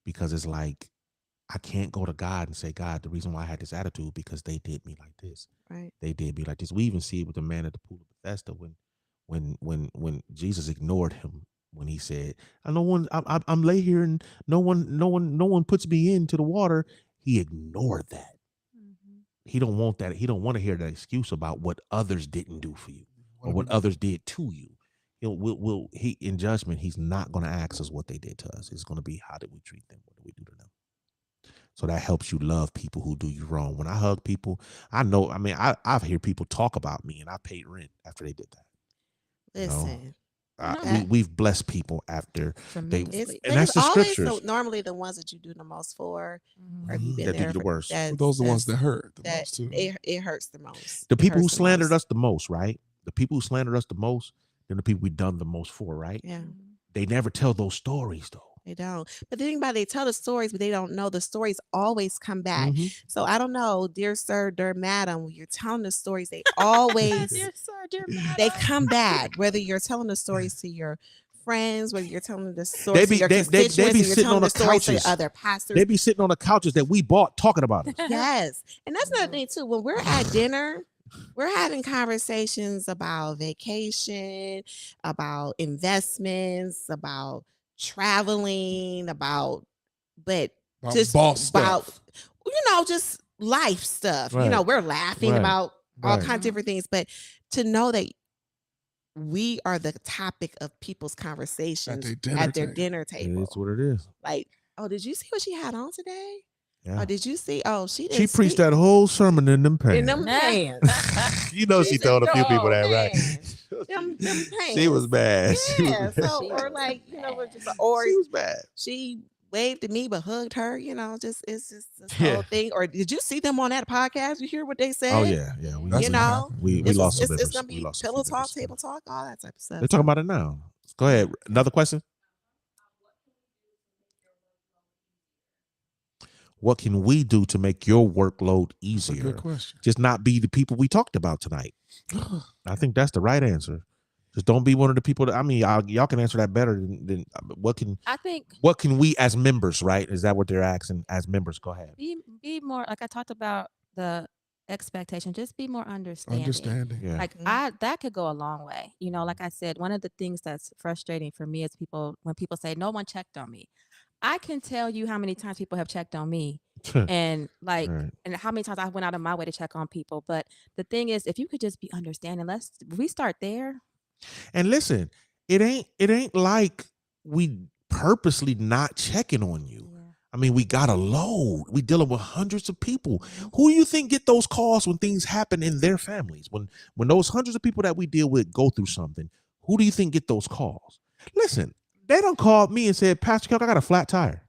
because it's like I can't go to God and say, God, the reason why I had this attitude because they did me like this. Right. They did me like this. We even see it with the man at the pool of Bethesda when Jesus ignored him when he said, I'm lay here and no one puts me into the water. He ignored that. He don't want that. He don't want to hear that excuse about what others didn't do for you or what others did to you. He in judgment, he's not going to ask us what they did to us. It's going to be how did we treat them? What did we do to them? So that helps you love people who do you wrong. When I hug people, I've heard people talk about me and I paid rent after they did that. Listen. We've blessed people after they, and It's that's the always scriptures. normally the ones that you do the most for, or Mhm. you've been That do there you the for- worst. that- Those are the ones that's- that hurt the that most too. it hurts the most. The It people who hurts the slandered most. us the most, right? The people who slandered us the most, they're the people we done the most for, right? Yeah, They never tell those stories though. they don't. But the thing about it, they tell the stories, but they don't know the stories always come back. Mhm. So I don't know, dear sir, dear madam, when you're telling the stories, they always Dear sir, dear they madam. come back. Whether you're telling the stories to your friends, whether you're telling the They stories be to your they constituents, be or you're sitting telling on the the stories to couches. other pastors. They be sitting on the couches that we bought talking about us. Yes. And that's another thing too. When we're at dinner, we're having conversations about vacation, about investments, about traveling, but About just boss about stuff. just life stuff. Right. We're laughing Right. about all Right. kinds of different things. But to know that we are the topic of people's conversations At their dinner their table. dinner It table. is what it is. Like, oh, did you see what she had on today? Yeah. Oh, did you see? Oh, she She preached that whole sermon in them pants. in them pants. You know she told a few people that, right? Them She was pants. bad. She was Yeah. bad. So, She or was like, bad. or She was bad. she waved at me but hugged her. It's just this Yeah. whole thing. Or did you see them on that podcast? You hear what they said? Oh yeah. That's You what know, happened. We it's lost some it's members. gonna We be lost a pillow few talk, members. table talk, all that type of stuff. They're talking about it now. Go ahead. Another question. What can we do to make your workload That's a easier? good question. Just not be the people we talked about tonight. I think that's the right answer. Just don't be one of the people that, I mean, y'all can answer that better than what can we as members, right? Is that what they're asking as members? Go ahead. Be more, like I talked about the expectation, just be more understanding. Yeah. Like that could go a long way. You know, like I said, one of the things that's frustrating for me is when people say no one checked on me. I can tell you how many times people have checked on me and like Right. and how many times I went out of my way to check on people. But the thing is, if you could just be understanding, we start there. And listen, it ain't like we purposely not checking on you. Yeah. I mean, we got a load. We dealing with hundreds of people. Who do you think get those calls when things happen in their families? When those hundreds of people that we deal with go through something, who do you think get those calls? Listen, they don't call me and said, Pastor Kelk, I got a flat tire.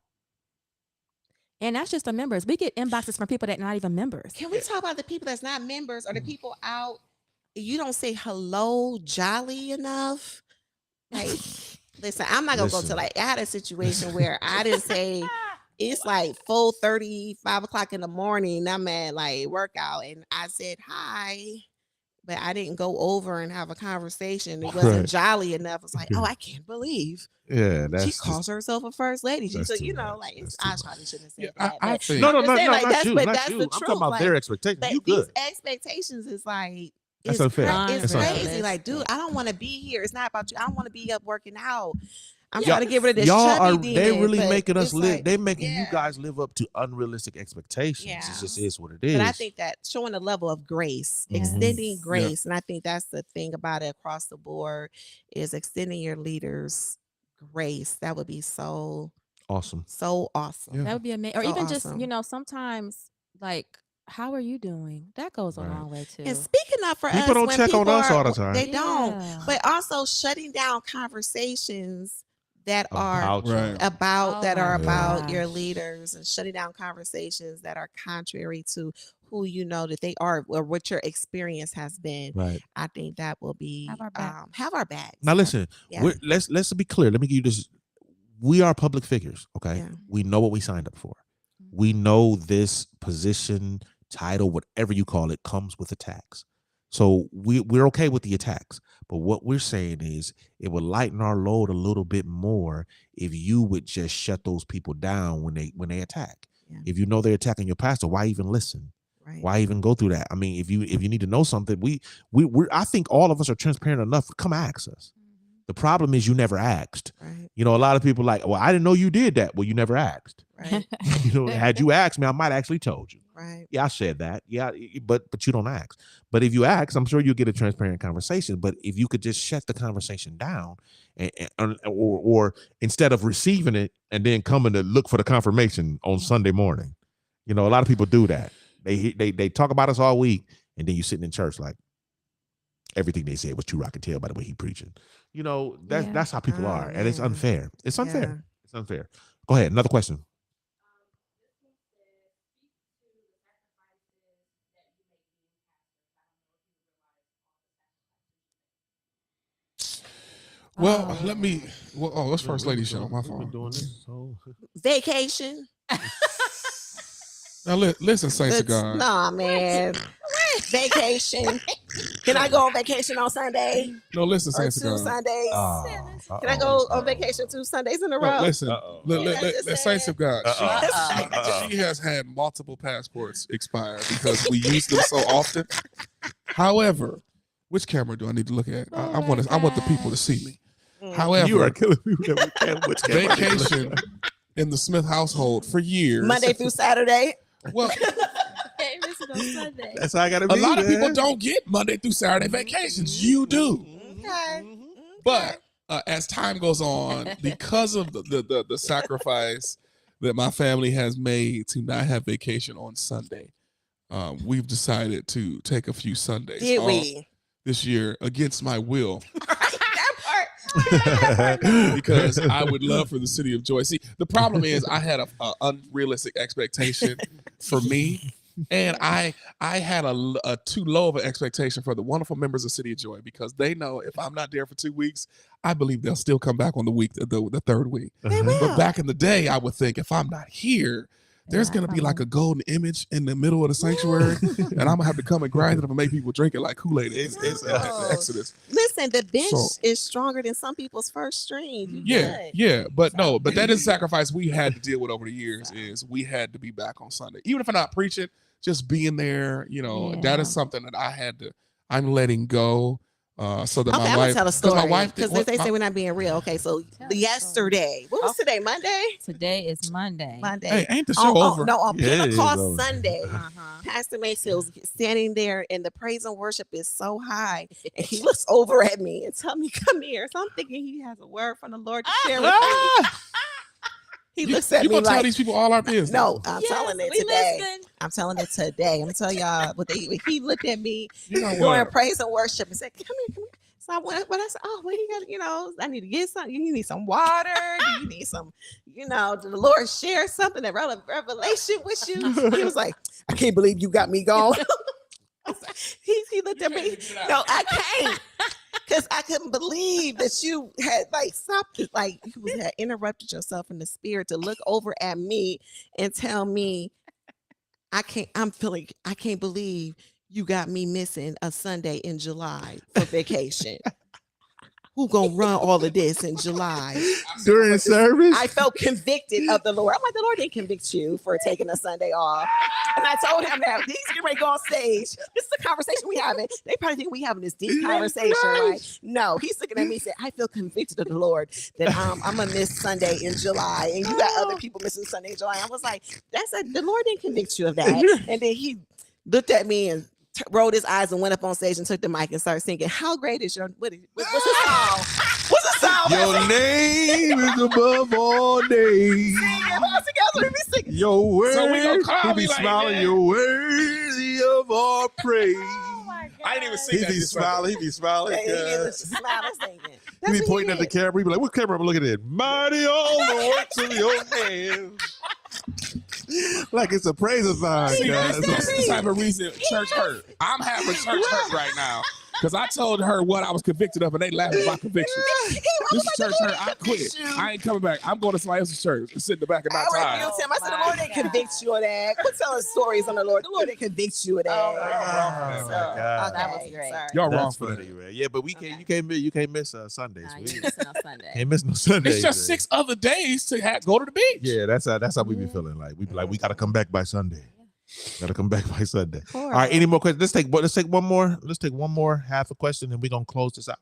And that's just the members. We get inboxes from people that are not even members. Can we talk about the people that's not members or the people out? You don't say hello jolly enough. Like, listen, I'm not gonna go to like I had a situation where I didn't say it's like 4:30, 5 o'clock in the morning. I'm at like workout and I said hi, but I didn't go over and have a conversation. It wasn't jolly enough. It's like, oh, I can't believe. Yeah, she calls herself a first lady. So you know, much. like I probably shouldn't have said that. I think no, saying, like, not you. but Not that's you. the I'm talking truth. about Like, their expectations. but You these good. expectations is like That's unfair. It's That's crazy. unfair. Like, dude, I don't want to be here. It's not about you. I don't want to be up working out. I'm trying to get rid of this. Y'all chubby they demon, really but making us it's live. like, They making you guys live up to unrealistic expectations. Yeah. It just is what it is. But I think that showing a level of grace, extending grace, and I think that's the thing about it across the board is extending your leaders grace. That would be so awesome. So awesome. Yeah. That would be amazing. Or So even awesome. just, sometimes like, how are you doing? That goes a long way too. And speaking of for People us, don't when check people on us are, all the time. They don't. Yeah. But also shutting down conversations that are About you. Right. about Oh that are my about your gosh. leaders, and shutting down conversations that are contrary to who you know that they are or what your experience has been. Right. I think that will be Have our back. have our backs. Now listen, Yeah. let's be clear. Let me give you this. We are public figures, okay? Yeah. We know what we signed up for. We know this position, title, whatever you call it, comes with attacks. So we're okay with the attacks. But what we're saying is it would lighten our load a little bit more if you would just shut those people down when they attack. Yeah. If you know they're attacking your pastor, why even listen? Right. Why even go through that? I mean, if you need to know something, we're I think all of us are transparent enough. Come ask us. The problem is you never asked. Right. You know, a lot of people like, well, I didn't know you did that. Well, you never asked. Right. Had you asked me, I might actually told you. Right. Yeah, I said that. Yeah, but you don't ask. But if you ask, I'm sure you'll get a transparent conversation. But if you could just shut the conversation down, or instead of receiving it and then coming to look for the confirmation on Sunday morning, a lot of people do that. They talk about us all week, and then you sitting in church like everything they said was true. I can tell by the way he preaching. That's how people are, and it's unfair. It's unfair. Yeah. It's unfair. Go ahead. Another question. Well, let's first lady show. My fault. Doing this, so. Vacation. Now listen, saints of God. Nah, man. Vacation. Can I go on vacation on Sunday? No, listen, Or saints of 2 God. Sundays? Can I go on vacation 2 Sundays in a row? No, listen, Just the saints of God. Uh-oh. She has had multiple passports expire because we use them so often. However, which camera do I need to look at? I want the people to see me. However, You are killing people that we can't. Which camera? vacation in the Smith household for years. Monday through Saturday. Well, That's how I got to a be. lot of people man. don't get Monday through Saturday vacations. You do. Okay. But as time goes on, because of the sacrifice that my family has made to not have vacation on Sunday, we've decided to take a few Sundays Did off we? this year against my will That part. because I would love for the city of Joy. See, the problem is I had a unrealistic expectation for me. And I had a too low of an expectation for the wonderful members of City of Joy because they know if I'm not there for 2 weeks, I believe they'll still come back on the third week. They will. But back in the day, I would think if I'm not here, there's going to be like a golden image in the middle of the sanctuary, and I'm going to have to come and grind it up and make people drink it like Kool-Aid. It's Exodus. Listen, the bench is stronger than some people's first string. But that is a sacrifice we had to deal with over the years. Is we had to be back on Sunday, even if I'm not preaching, just being there. That is something that I'm letting go. So that my I'm wife, gonna tell a story, my wife, because they say we're not being real. Okay, so yesterday, what was today? Monday. Today is Monday. Hey, ain't the show over? No, on Pentecost over. Sunday, Pastor Maceo standing there, and the praise and worship is so high, and he looks over at me and tell me, "Come here." So I'm thinking he has a word from the Lord to share with me. He looks at me gonna like, tell these people all our business. No, I'm telling it today. Listen. I'm telling it today. I'm gonna tell y'all what he looked at me what? during praise and worship and said, "Come here." So I went, but I said, "Oh, well, you got, I need to get something. You need some water. Do you need some, did the Lord share something, that revelation with you?" He was like, "I can't believe you got me going." He looked at me. No, I can't. Because I couldn't believe that you had stopped it, you had interrupted yourself in the spirit to look over at me and tell me, I can't believe you got me missing a Sunday in July for vacation. Who gonna run all of this in July? During service? I felt convicted of the Lord. I'm like, the Lord didn't convict you for taking a Sunday off. And I told him that these get ready to go on stage. This is the conversation we having. They probably think we having this deep conversation, right? No, he's looking at me and said, I feel convicted of the Lord that I'm gonna miss Sunday in July, and you got other people missing Sunday in July. I was like, the Lord didn't convict you of that. And then he looked at me and rolled his eyes and went up on stage and took the mic and started singing. How great is your what's the song? What's the song? Your name is above all names. Your word. So we gonna call he be me like smiling. that. You're worthy of our praise. I didn't even sing He that. be smiling. He be smiling. He is smiling singing. He be pointing at the camera. He be like, "What camera am I looking at?" Mighty all the works of your hands. Like it's a praise-a-thon. See, guys. this is the type of reason church hurt. I'm having church hurt right now because I told her what I was convicted of, and they laughed at my conviction. This is church hurt. I quit. I ain't coming back. I'm going to somebody else's church and sit in the back of my time. I said, the Lord didn't convict you of that. Quit telling stories on the Lord. The Lord didn't convict you of that. Oh, my God. That was great. Sorry. Y'all wrong That's for funny, that. man. Yeah, but you can't miss Sundays. You missing on Sunday. Can't miss no Sundays. It's just 6 other days to go to the beach. Yeah, that's how we be feeling. Like we be like, we gotta come back by Sunday. Gotta come back by Sunday. Horrible. All right, any more questions? Let's take one more. Let's take one more half a question, and we're gonna close this out.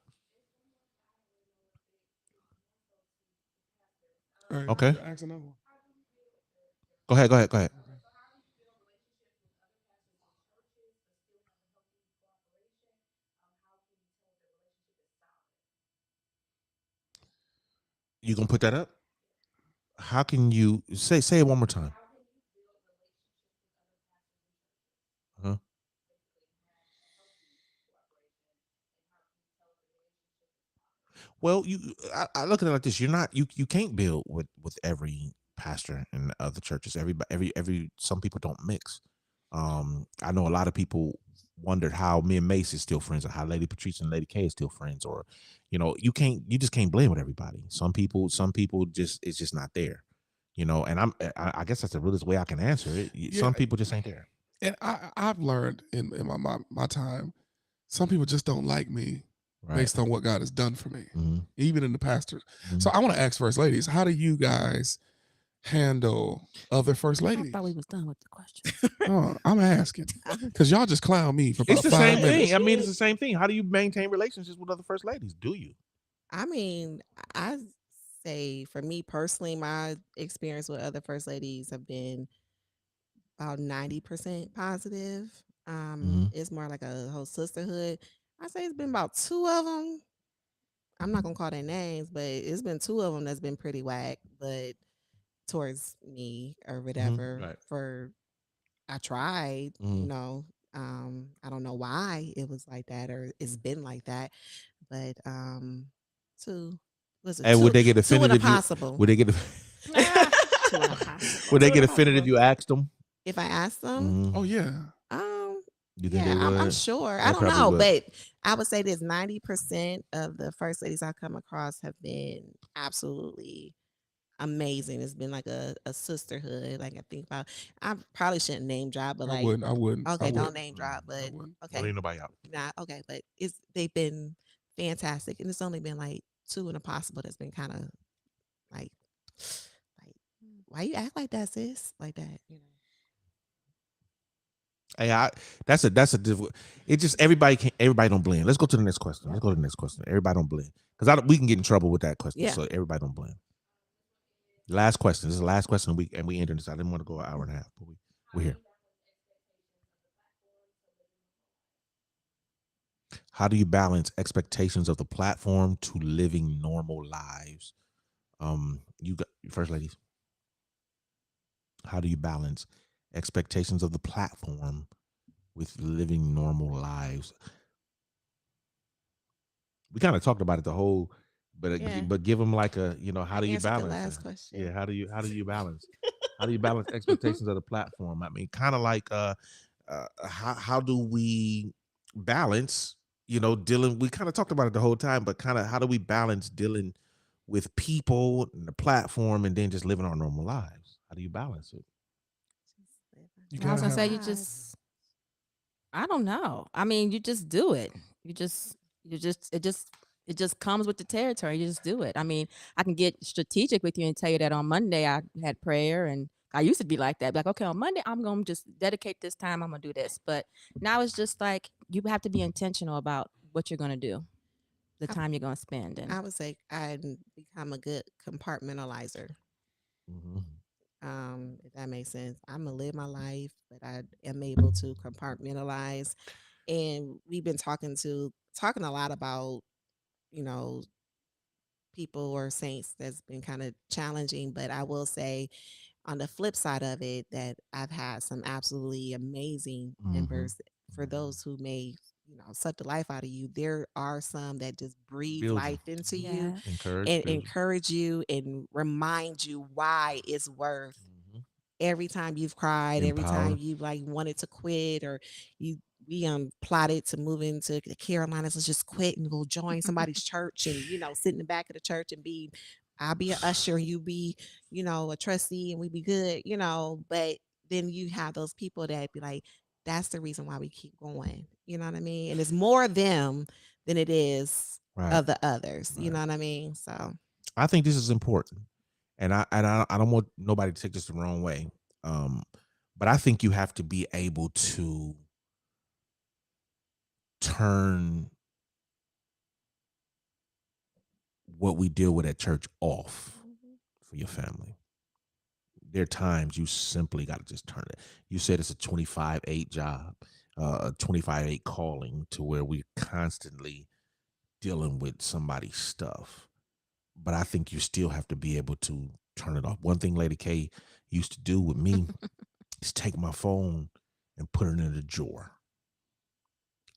All right, Okay. ask another one. Go ahead. You gonna put that up? How can you say it one more time? Huh? Well, I look at it like this. You can't build with every pastor in other churches. Some people don't mix. I know a lot of people wondered how me and Mace is still friends, or how Lady Patrice and Lady K is still friends, or you just can't blend with everybody. Some people just, it's just not there, and I guess that's the realest way I can answer it. Some people just ain't there. And I've learned in my time, some people just don't like me based on what God has done for me, even in the pastors. So I want to ask first ladies, how do you guys handle other first ladies? I thought we was done with the question. I'm asking because y'all just clown me for about It's the 5 same minutes. thing. I mean, it's the same thing. How do you maintain relationships with other first ladies? Do you? I mean, I say for me personally, my experience with other first ladies have been about 90% positive. It's more like a whole sisterhood. I say it's been about 2 of them. I'm not gonna call their names, but it's been 2 of them that's been pretty whack, but towards me or whatever. Right. I tried, I don't know why it was like that or it's been like that, but 2 was it? And would they get 2 offended and if you? impossible. Would they get? Would they get offended if you asked them? If I asked them, Oh yeah. You think yeah, they would? I'm sure. They I don't probably know, would. but I would say this: 90% of the first ladies I come across have been absolutely amazing. It's been like a sisterhood. Like I think about, I probably shouldn't name drop, but I like, wouldn't. I wouldn't. I okay, don't wouldn't. name drop, I but wouldn't. Don't okay, leave nobody out. not okay, but they've been fantastic, and it's only been like two and a possible that's been kind of like, like, why you act like that, sis? Like that, you know. Hey, it just everybody don't blend. Let's go to the next question. Let's go to the next question. Everybody don't blend because we can get in trouble with that question. Yeah. So everybody don't blend. Last question. This is the last question we ended this. I didn't want to go an hour and a half, but we're here. How do you balance expectations of the platform to living normal lives? You got first ladies. How do you balance expectations of the platform with living normal lives? We kind of talked about it the whole, Yeah. but give them like how I do you answered the balance? last question. Yeah, how do you balance? How do you balance expectations of the platform? I mean, kind of like how do we balance? Dealing. We kind of talked about it the whole time, but kind of how do we balance dealing with people and the platform, and then just living our normal lives? How do you balance it? You I was gotta gonna have. say you just I don't know. I mean, you just do it. You just it just comes with the territory. You just do it. I mean, I can get strategic with you and tell you that on Monday I had prayer and I used to be like that. Like, okay, on Monday I'm gonna just dedicate this time, I'm gonna do this. But now it's just like you have to be intentional about what you're gonna do, the I, time you're gonna spend and I would say I become a good compartmentalizer. Mm-hmm. If that makes sense. I'm gonna live my life, but I am able to compartmentalize. And we've been talking a lot about, you know, people or saints that's been kind of challenging. But I will say on the flip side of it that I've had some absolutely amazing Mm-hmm. members. For those who may, suck the life out of you, there are some that just breathe Build you, life into you yeah. encourage, and build you. encourage you and remind you why it's worth Mm-hmm. every time you've cried, every time Empower. you like wanted to quit, or you we plotted to move into the Carolinas. Let's just quit and go join somebody's church, and sit in the back of the church and be. I'll be an usher, you be, a trustee, and we be good, But then you have those people that be like, that's the reason why we keep going. You know what I mean? And it's more them than it is Right. of the others. You Right. know what I mean? So I think this is important, and I don't want nobody to take this the wrong way. Um, but I think you have to be able to turn what we deal with at church off for your family. There are times you simply got to just turn it. You said it's a 25/8 job, a 25/8 calling to where we're constantly dealing with somebody's stuff. But I think you still have to be able to turn it off. One thing Lady K used to do with me is take my phone and put it in the drawer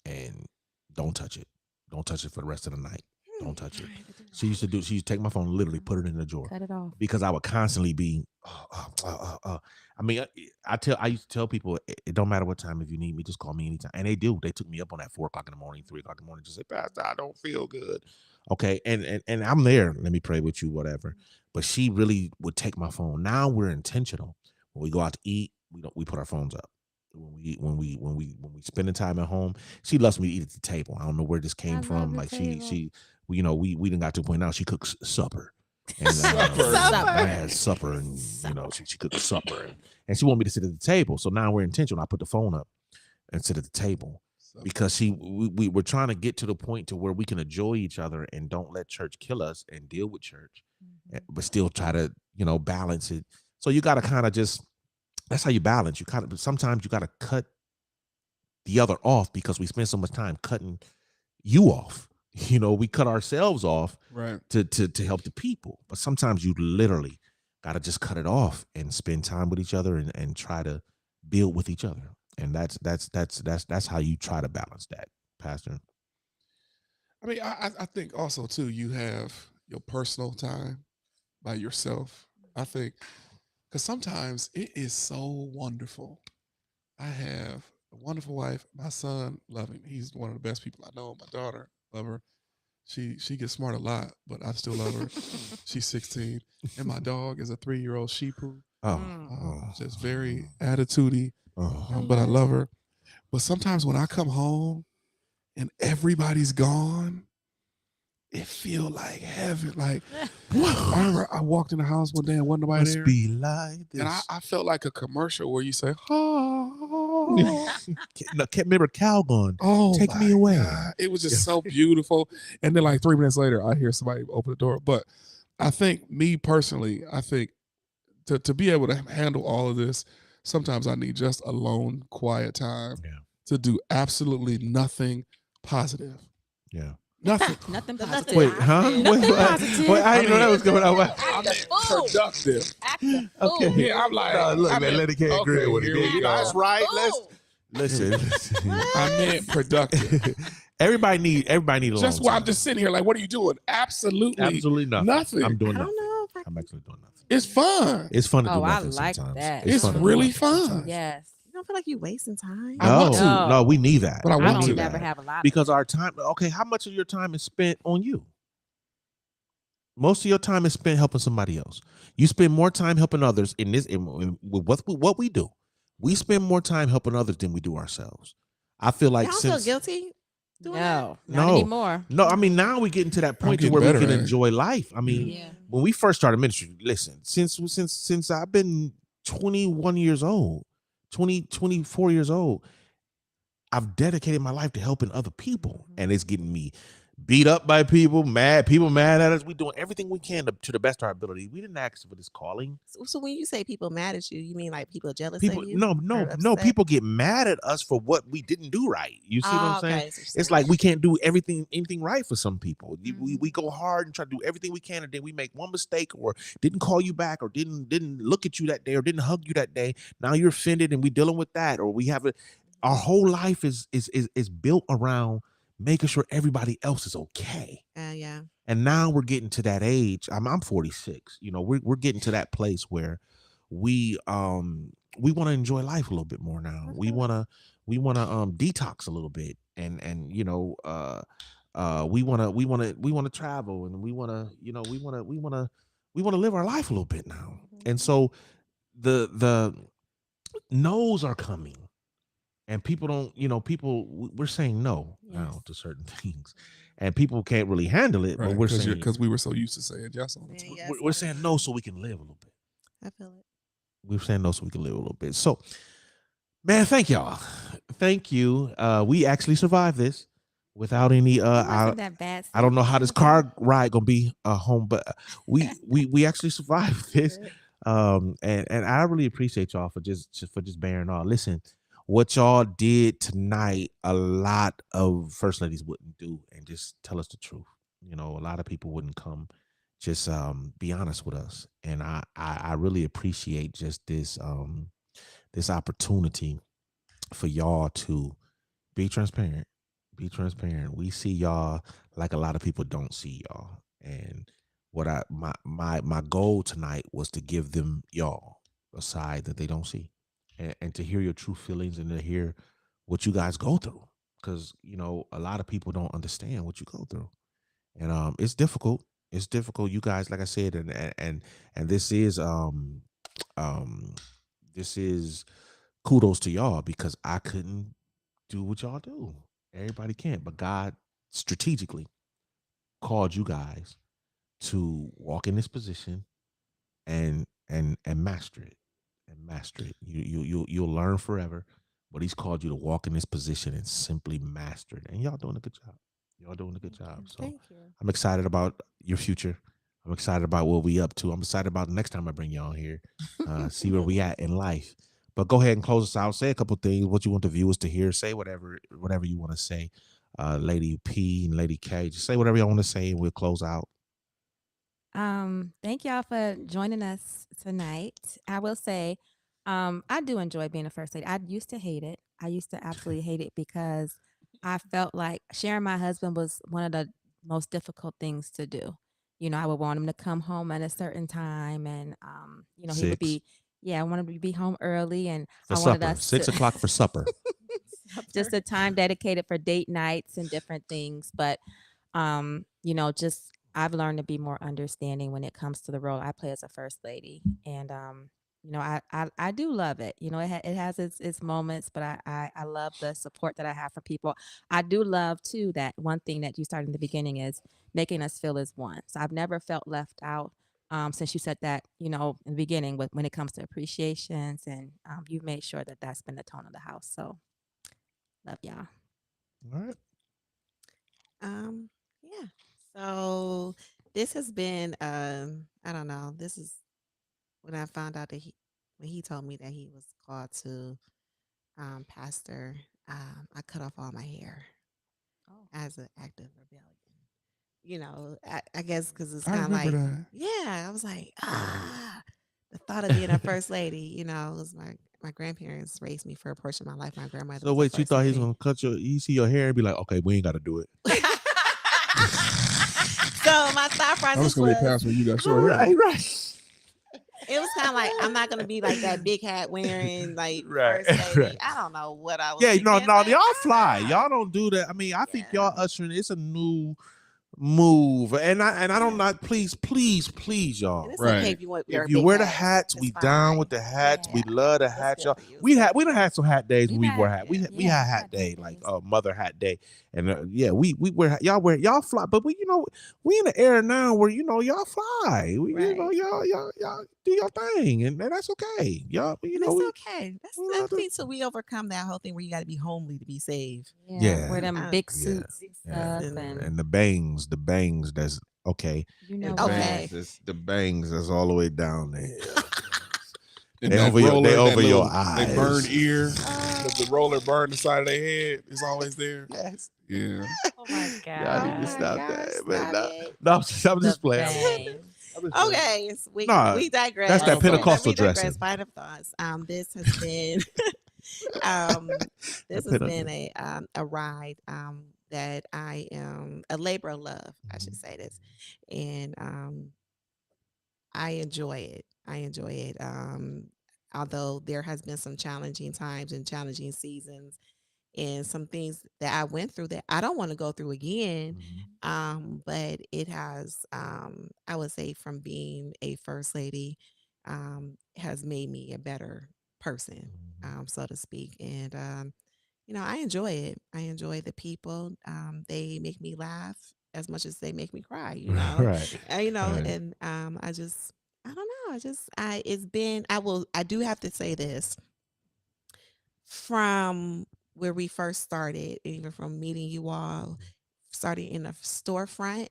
and don't touch it. Don't touch it for the rest of the night. Don't touch it. She used to take my phone, literally put it in the drawer Cut it off. because I would constantly be, I mean, I used to tell people it don't matter what time, if you need me, just call me anytime. And they do. They took me up on that 4 o'clock in the morning, 3 o'clock in the morning, just say, Pastor, I don't feel good. Okay. And I'm there. Let me pray with you, whatever. But she really would take my phone. Now we're intentional. When we go out to eat, we put our phones up. When we spend the time at home, she loves me to eat at the table. I don't know where this came I love from. the Like table. we didn't got to a point now. She cooks supper, and Supper. I had supper, and she cooked supper, and she wanted me to sit at the table. So now we're intentional. I put the phone up and sit at the table because we were trying to get to the point to where we can enjoy each other and don't let church kill us and deal with church, but still try to balance it. So you got to kind of just that's how you balance. You kind of sometimes you got to cut the other off because we spend so much time cutting you off. We cut ourselves off Right. to help the people. But sometimes you literally gotta just cut it off and spend time with each other and try to build with each other. And that's how you try to balance that, Pastor. I mean, I think also too, you have your personal time by yourself. I think because sometimes it is so wonderful. I have a wonderful wife. My son, love him. He's one of the best people I know. My daughter, love her. She gets smart a lot, but I still love her. She's 16, and my dog is a 3-year-old Shih Tzu. Just very attitudey, but I love her. But sometimes when I come home and everybody's gone, it feel like heaven. Like I remember I walked in the house one day and wasn't nobody there. Be like this. And I felt like a commercial where you say, "Oh, Can't remember Calgon. oh, Take me away." God. It was just so beautiful. And then like 3 minutes later, I hear somebody open the door. But I think me personally, I think to be able to handle all of this, sometimes I need just alone, quiet time to do absolutely nothing positive. Yeah. Nothing. Nothing positive. Wait, huh? Nothing positive. Wait, I didn't know that was going on. I'm productive. Okay. Yeah, I'm like, look, man, let it get agree with it. here we go. That's right. Listen. I meant productive. Everybody need alone Just why I'm time. just sitting here like, what are you doing? Absolutely nothing. I'm doing I nothing. don't know if I I'm actually doing nothing. It's fun. It's fun to do Oh, I nothing like sometimes. that. It's fun to do really nothing fun. sometimes. Yes. you don't feel like you're wasting time. I want to. No, we need that. But I We want I to. need don't never that. have a lot. Because our time, okay, how much of your time is spent on you? Most of your time is spent helping somebody else. You spend more time helping others with what we do. We spend more time helping others than we do ourselves. I feel like Y'all since feel guilty doing No, that? not No. anymore. no, I mean now we getting to that point to getting where we better can at it. enjoy life. I mean, Yeah. when we first started ministry, listen, since I've been 21 years old, 24 years old, I've dedicated my life to helping other people, and it's getting me beat up by people mad at us. We doing everything we can to the best of our ability. We didn't ask for this calling. So when you say people mad at you, you mean like people jealous People, of you? no, Or no. upset? People get mad at us for what we didn't do right. You see what I'm saying? Okay, that's what you're It's saying. like we can't do anything right for some people. We go hard and try to do everything we can, and then we make one mistake, or didn't call you back, or didn't look at you that day, or didn't hug you that day. Now you're offended, and we dealing with that, or we have our whole life is built around making sure everybody else is okay. Yeah. And now we're getting to that age. I'm 46. You know, we're getting to that place where we want to enjoy life a little bit more now. We want to detox a little bit, and you know, we want to travel, and we want to live our life a little bit now. And so the no's are coming. And people don't, we're saying no now to certain things, and people can't really handle it. Right, But we're saying because we were so used to saying yes all the time. Yes, we're saying no so we can live a little bit. I feel it. We're saying no so we can live a little bit. So, man, thank y'all. Thank you. We actually survived this without any. It wasn't that bad. I don't know how this car ride gonna be home, but we actually survived this. And I really appreciate y'all for just bearing on. Listen. What y'all did tonight, a lot of first ladies wouldn't do, and just tell us the truth. You know, a lot of people wouldn't come, just be honest with us. And I really appreciate just this opportunity for y'all to be transparent. Be transparent. We see y'all like a lot of people don't see y'all. And what my goal tonight was to give them y'all a side that they don't see. And to hear your true feelings, and to hear what you guys go through, because a lot of people don't understand what you go through, and it's difficult. It's difficult, you guys. Like I said, and this is kudos to y'all, because I couldn't do what y'all do. Everybody can't, but God strategically called you guys to walk in this position and master it. And master it. You'll learn forever, but He's called you to walk in this position and simply master it. And y'all doing a good job. Y'all doing a good job. So Thank you. I'm excited about your future. I'm excited about what we up to. I'm excited about the next time I bring y'all here. See where we at in life. But go ahead and close us out. Say a couple things. What you want the viewers to hear. Say whatever you want to say. Lady P and Lady K. Just say whatever y'all want to say, and we'll close out. Thank y'all for joining us tonight. I will say, I do enjoy being a first lady. I used to hate it. I used to absolutely hate it, because I felt like sharing my husband was one of the most difficult things to do. I would want him to come home at a certain time, and he would 6 be, I wanted him to be home early, and for I wanted supper. us 6 to o'clock for supper. just a time dedicated for date nights and different things. But Just I've learned to be more understanding when it comes to the role I play as a first lady. And I do love it. It has its moments, but I love the support that I have for people. I do love too that one thing that you started in the beginning is making us feel as one. So I've never felt left out. Since you said that, in the beginning, when it comes to appreciations, and you've made sure that that's been the tone of the house. So love y'all. All right. Yeah. So this has been I don't know. This is when I found out that when he told me that he was called to pastor, I cut off all my hair Oh. as an act of rebellion. I guess because it's I kind of remember like, that. yeah, I was like, the thought of being a first lady, it was my grandparents raised me for a portion of my life. My grandmother So was a wait, you first thought he was lady. gonna cut you see your hair and be like, okay, we ain't got to do it. So my thought I'm process just gonna be a was, pastor when you got short hair. Right. it was kind of like, I'm not gonna be like that big hat wearing like Right, first lady. right. I don't know what I was Yeah, thinking, no, but y'all fly. ah, Y'all don't do that. I mean, I think yeah, y'all ushering. It's a new move, and I don't yeah. not please, y'all. And it's okay Right. if you wear If you big wear the hats. hats, It's we down with fine. the hats. We Yeah, love the what's hats, good y'all. for you? We done had some hat days when We've we wore had, hat. Yeah. We yeah, had we've hat had day, hat like days. mother hat day, and yeah, we wear y'all fly. But we in the era now where y'all fly. Right. Y'all do your thing, and that's okay. Y'all, And it's okay. we That's love the to- thing. So we overcome that whole thing where you got to be homely to be saved. Yeah, Yeah, wear them Uh, big yeah, suits and yeah, stuff, and and the bangs. That's okay. you The know what? Okay. bangs, the bangs is all the way down there. And They that over your roller, that your little, they burned eyes. ear, the roller burned the side of their head is always there. Yes. Yeah. Oh my Y'all need Oh to my God. stop gosh, that. Man, stop it. no, I'm The just playing. bang. I'm just playing. Okay, so Nah, we digress. that's that Final thoughts. Pentecostal We digress. dressing. Final thoughts. This has been um this That has Pente- been a ride that I am a labor of love, I should say this. And I enjoy it. I enjoy it. Although there has been some challenging times and challenging seasons and some things that I went through that I don't want to go through again. But it has, I would say, from being a first lady, has made me a better person, so to speak. And I enjoy it. I enjoy the people. They make me laugh as much as they make me cry. Right. Right. And I don't know. It's been. I do have to say this from where we first started, even from meeting you all, starting in a storefront,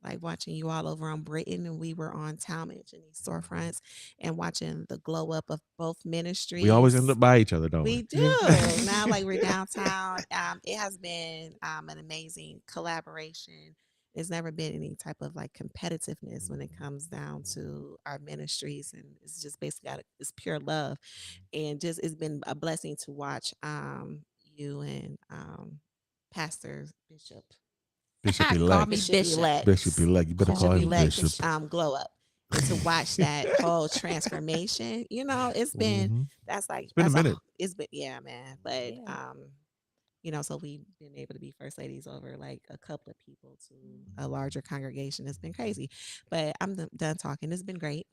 like watching you all over on Britain, and we were on Talmadge in these storefronts, and watching the glow up of both We always end ministries. up by each other, don't We we? do. Now, like we're downtown. It has been an amazing collaboration. There's never been any type of like competitiveness when it comes down to our ministries, and it's just basically it's pure love, and just it's been a blessing to watch you and Pastor Bishop Bishop Call elect. me Bishop Bishop. elect Bishop elect. You better Bishop call him elect Bishop. glow up, and to watch that whole transformation. It's been Mhm. that's like It's been a that's a minute. it's been yeah, man. But Yeah. so we've been able to be first ladies over like a couple of people to a larger congregation. It's been crazy. But I'm done talking. It's been great.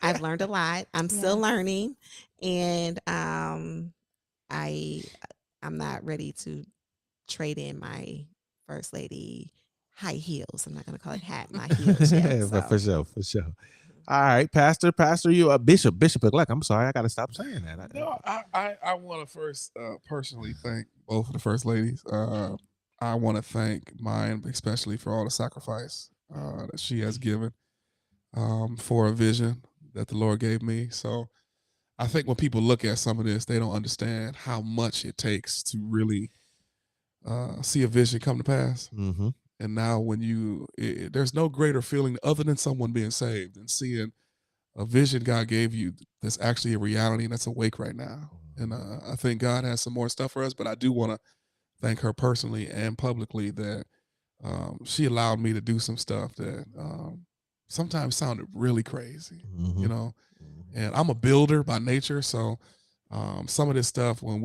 I've learned a lot. I'm still Yes. learning, and I I'm not ready to trade in my first lady high heels. I'm not gonna call it hat, my heels yet. for, So for sure, for sure. All right, Pastor, you a bishop elect. I'm sorry, I gotta stop saying that. No, I want to first personally thank both of the first ladies. I want to thank mine especially for all the sacrifice that she has given for a vision that the Lord gave me. So I think when people look at some of this, they don't understand how much it takes to really see a vision come to pass. Mm-hmm. And now, when there's no greater feeling other than someone being saved and seeing a vision God gave you that's actually a reality and that's awake right now. And I think God has some more stuff for us, but I do want to thank her personally and publicly that she allowed me to do some stuff that sometimes sounded really crazy, Mm-hmm. you know. And I'm a builder by nature, so some of this stuff when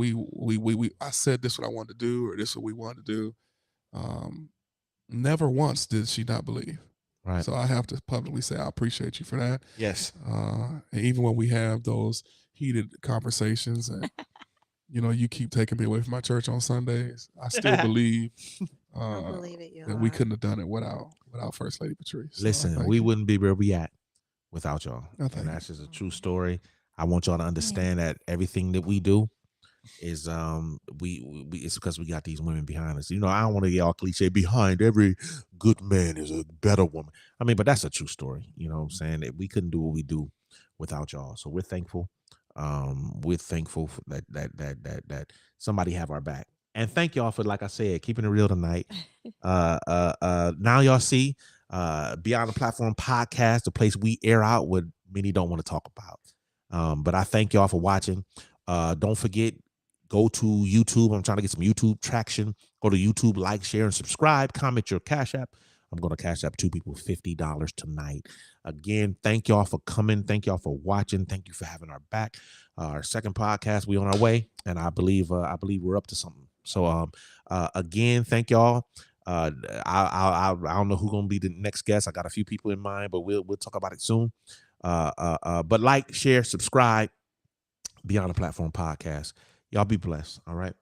I said this is what I wanted to do or this is what we wanted to do. never once did she not believe. Right. So I have to publicly say I appreciate you for that. Yes. And even when we have those heated conversations and you keep taking me away from my church on Sundays, I still believe I believe it, that we couldn't have done it without First Lady Patrice. So Listen, we you. wouldn't be where we at without y'all. Oh, And that's just a true story. I want y'all to understand that everything that we do is we it's because we got these women behind us. I don't want to get all cliche, behind every good man is a better woman. I mean, but that's a true story. You know what I'm saying? That we couldn't do what we do without y'all. So we're thankful. We're thankful for that somebody have our back. And thank y'all for, like I said, keeping it real tonight. Now y'all see Beyond the Platform podcast, the place we air out what many don't want to talk about. But I thank y'all for watching. Don't forget, go to YouTube. I'm trying to get some YouTube traction. Go to YouTube, like, share, and subscribe. Comment your Cash App. I'm going to Cash App 2 people $50 tonight. Again, thank y'all for coming. Thank y'all for watching. Thank you for having our back. Our second podcast, we on our way, and I believe we're up to something. So again, thank y'all. I don't know who's gonna be the next guest. I got a few people in mind, but we'll talk about it soon. But like, share, subscribe. Beyond the Platform podcast. Y'all be blessed. All right.